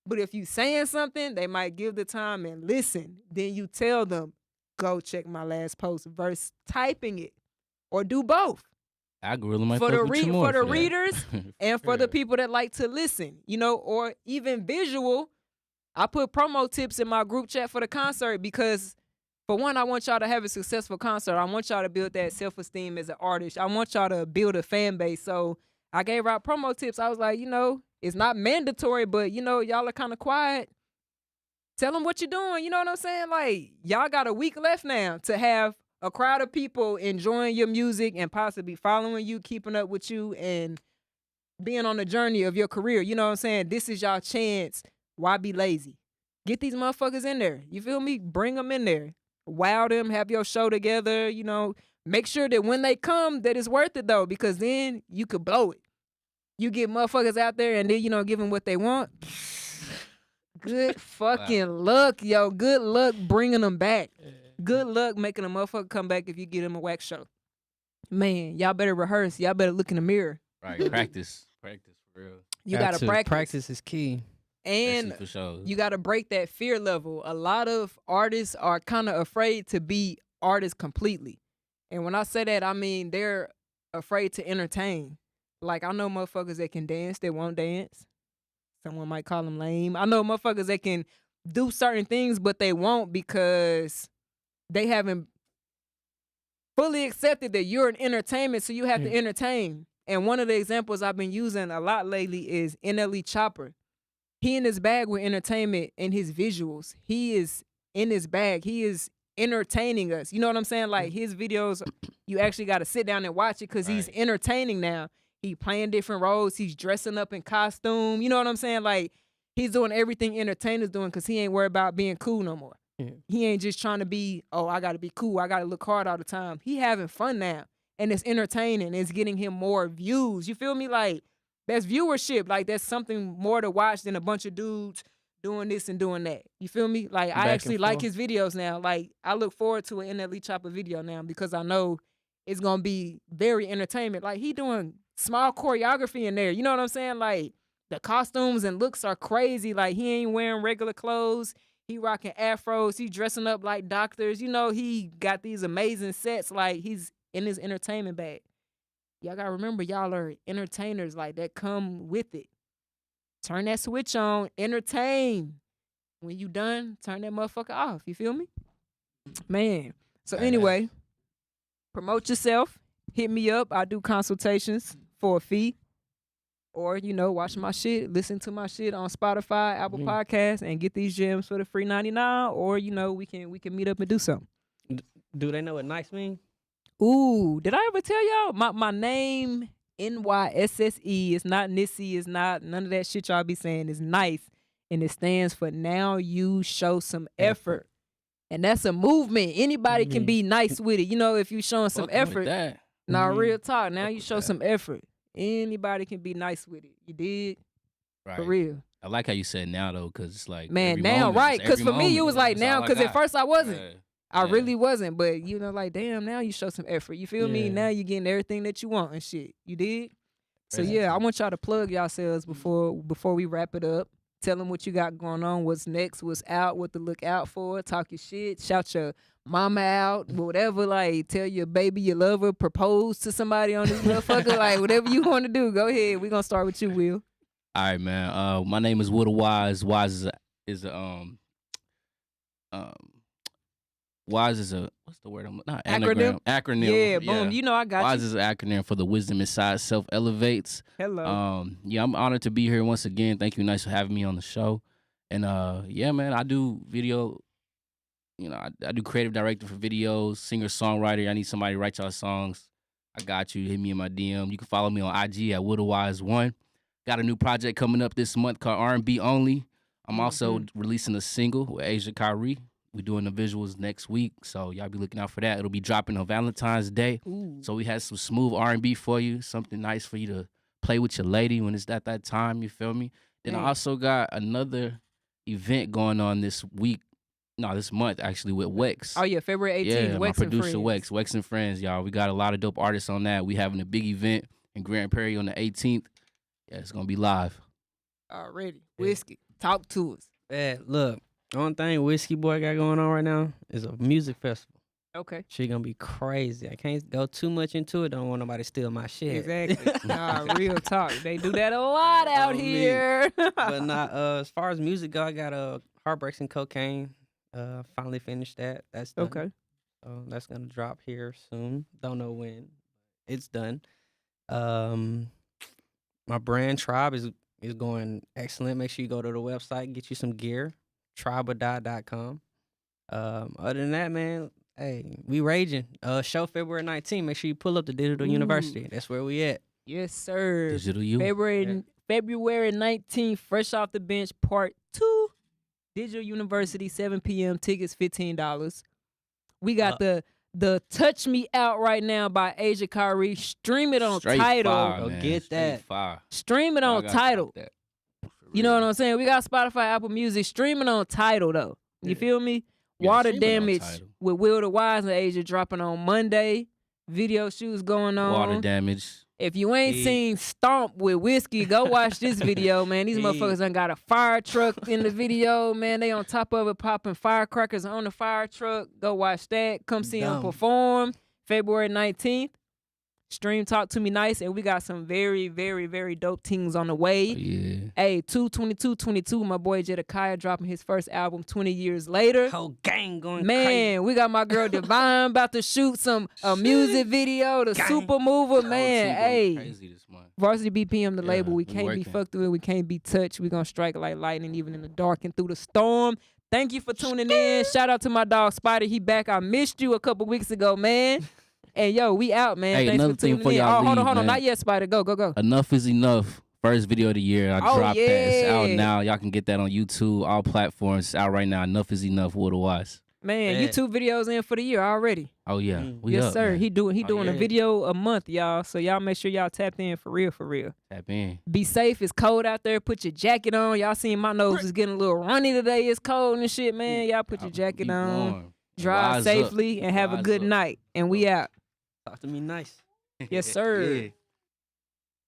But if you saying something, they might give the time and listen. Then you tell them, go check my last post versus typing it, or do both. Algorithm might for the readers and for the people that like to listen, you know, or even visual. I put promo tips in my group chat for the concert because, for one, I want y'all to have a successful concert. I want y'all to build that self-esteem as an artist. I want y'all to build a fan base. So I gave out promo tips. I was like, you know, it's not mandatory, but, you know, y'all are kind of quiet. Tell them what you're doing. You know what I'm saying? Like, y'all got a week left now to have a crowd of people enjoying your music and possibly following you, keeping up with you, and being on the journey of your career. You know what I'm saying? This is y'all chance. Why be lazy? Get these motherfuckers in there. You feel me? Bring them in there. Wow them, have your show together, you know. Make sure that when they come, that it's worth it, though, because then you could blow it. You get motherfuckers out there and then, you know, give them what they want. Good fucking luck, yo. Good luck bringing them back. Good luck making a motherfucker come back if you get them a wax show. Man, y'all better rehearse. Y'all better look in the mirror. Right, practice for real. You gotta practice. Practice is key. And you got to break that fear level. A lot of artists are kind of afraid to be artists completely. And when I say that, I mean they're afraid to entertain. Like, I know motherfuckers that can dance, that won't dance. Someone might call them lame. I know motherfuckers that can do certain things, but they won't because they haven't fully accepted that you're an entertainment, so you have to entertain. And one of the examples I've been using a lot lately is NLE Chopper. He in his bag with entertainment and his visuals. He is in his bag. He is entertaining us. You know what I'm saying? Like, his videos, you actually got to sit down and watch it because he's entertaining now. He playing different roles. He's dressing up in costume. You know what I'm saying? Like, he's doing everything entertainers doing because he ain't worried about being cool no more. Yeah. He ain't just trying to be, oh, I got to be cool. I got to look hard all the time. He having fun now. And it's entertaining. It's getting him more views. You feel me? Like, that's viewership. Like, that's something more to watch than a bunch of dudes doing this and doing that. You feel me? Like, I actually like his videos now. Like, I look forward to an NLE Chopper video now because I know it's going to be very entertainment. Like, he doing small choreography in there. You know what I'm saying? Like, the costumes and looks are crazy. Like, he ain't wearing regular clothes. He rocking afros. He dressing up like doctors. You know, he got these amazing sets. Like, he's in his entertainment bag. y'all gotta remember, y'all are entertainers, like that come with it. Turn that switch on, entertain. When you done, turn that motherfucker off. You feel me? Man. So anyway, promote yourself. Hit me up. I do consultations for a fee. Or, watch my shit, listen to my shit on Spotify, Apple Podcasts, and get these gems for the free 99. Or, we can meet up and do something. Do they know what nice mean? Ooh, did I ever tell y'all? My name, Nysse, is not Nissy, is not none of that shit y'all be saying. It's nice. And it stands for now you show some effort. And that's a movement. Anybody can be nice with it. If you showing some effort. Nah, real talk. Now you show some effort. Anybody can be nice with it. You dig? Right. For real. I like how you said now though, because it's like man, now, right? Because for me, it was like now. Because at first I wasn't. I really wasn't. But like damn, now you show some effort. You feel me? Now you getting everything that you want and shit. You dig? So yeah, I want y'all to plug yourselves before we wrap it up. Tell them what you got going on, what's next, what's out, what to look out for. Talk your shit. Shout your mama out, whatever. Like, tell your baby you love her. Propose to somebody on this motherfucker. Like, whatever you want to do. Go ahead. We're going to start with you, Will. All right, man. My name is Wood Wise. Wise is a Wise is a what's the word? Not anagram. Acronym. Yeah, boom. I got Wise you. is an acronym for the wisdom inside self elevates. Hello. Yeah, I'm honored to be here once again. Thank you, Nice, for having me on the show. And yeah, man, I do video. I do creative director for videos, singer songwriter. I need somebody to write y'all songs. I got you. Hit me in my DM. You can follow me on IG at WoodWise1. Got a new project coming up this month called R&B Only. I'm also releasing a single with Asia Kyrie. We're doing the visuals next week, so y'all be looking out for that. It'll be dropping on Valentine's Day. Ooh. So we had some smooth R&B for you, something nice for you to play with your lady when it's at that time, you feel me? Then I also got another event going on this month actually with Wex. Oh yeah, February 18th, Yeah, Wex my producer and Friends. Wex and Friends, y'all. We got a lot of dope artists on that. We having a big event in Grand Prairie on the 18th. Yeah, it's gonna be live. Already. Whiskey. Talk to us. Yeah, look. Only thing Whiskey Boy got going on right now is a music festival. Okay. Shit gonna be crazy. I can't go too much into it. Don't want nobody to steal my shit. Exactly. Nah, real talk. They do that a lot out here. But not as far as music go, I got Heartbreaks and Cocaine. Finally finished that. That's done. Okay. So that's gonna drop here soon. Don't know when. It's done. My brand Tribe is going excellent. Make sure you go to the website, get you some gear. Tribeadie.com. Other than that, man, hey, we raging. Show February 19th. Make sure you pull up the Digital University. That's where we at. Yes, sir. Digital U. February 19th, Fresh Off the Bench, Part 2. Digital University, 7 p.m. Tickets, $15. We got the Touch Me Out right now by Asia Kyrie. Stream it on Tidal. Fire, get that. Fire. Stream it on Tidal. You know what I'm saying? We got Spotify, Apple Music. Streaming on Tidal, though. You feel me? Yeah, Water Damage with Will the Wise and Asia dropping on Monday. Video shoots going on. Water Damage. If you ain't seen Stomp with Whiskey, go watch this video, man. These motherfuckers done got a fire truck in the video, man. They on top of it popping firecrackers on the fire truck. Go watch that. Come see them perform February 19th. Stream Talk To Me Nysse, and we got some very, very, very dope things on the way. Oh, yeah. Hey, 2/22/22, my boy Jedediah dropping his first album 20 years later. Whole gang going Man, crazy. we got my girl Divine about to shoot a music video, the Super Mover, man. Hey, Crazy this month. Varsity BPM, the label. We can't working. be fucked with. We can't be touched. We gonna strike like lightning, even in the dark and through the storm. Thank you for tuning in. Shout out to my dog Spider. He back. I missed you a couple weeks ago, man. And yo, we out, man. Hey, Thanks another for tuning thing for in. y'all Hold leave, on. man. Not yet, Spider. Go. Enough is Enough. First video of the year. I dropped that. It's out now. Y'all can get that on YouTube, all platforms. It's out right now. Enough is Enough. Wood Wise. Man, YouTube videos in for the year already. Oh yeah, we yes, up, sir. man. He doing a video a month, y'all. So y'all make sure y'all tapped in for real. Tap in. Be safe. It's cold out there. Put your jacket on. Y'all seen my nose is getting a little runny today. It's cold and shit, man. Y'all put your jacket Be on. warm. Drive Wise safely up. and have a Wise good up. night. And we out. Talk to me nice. Yes, sir. Yeah.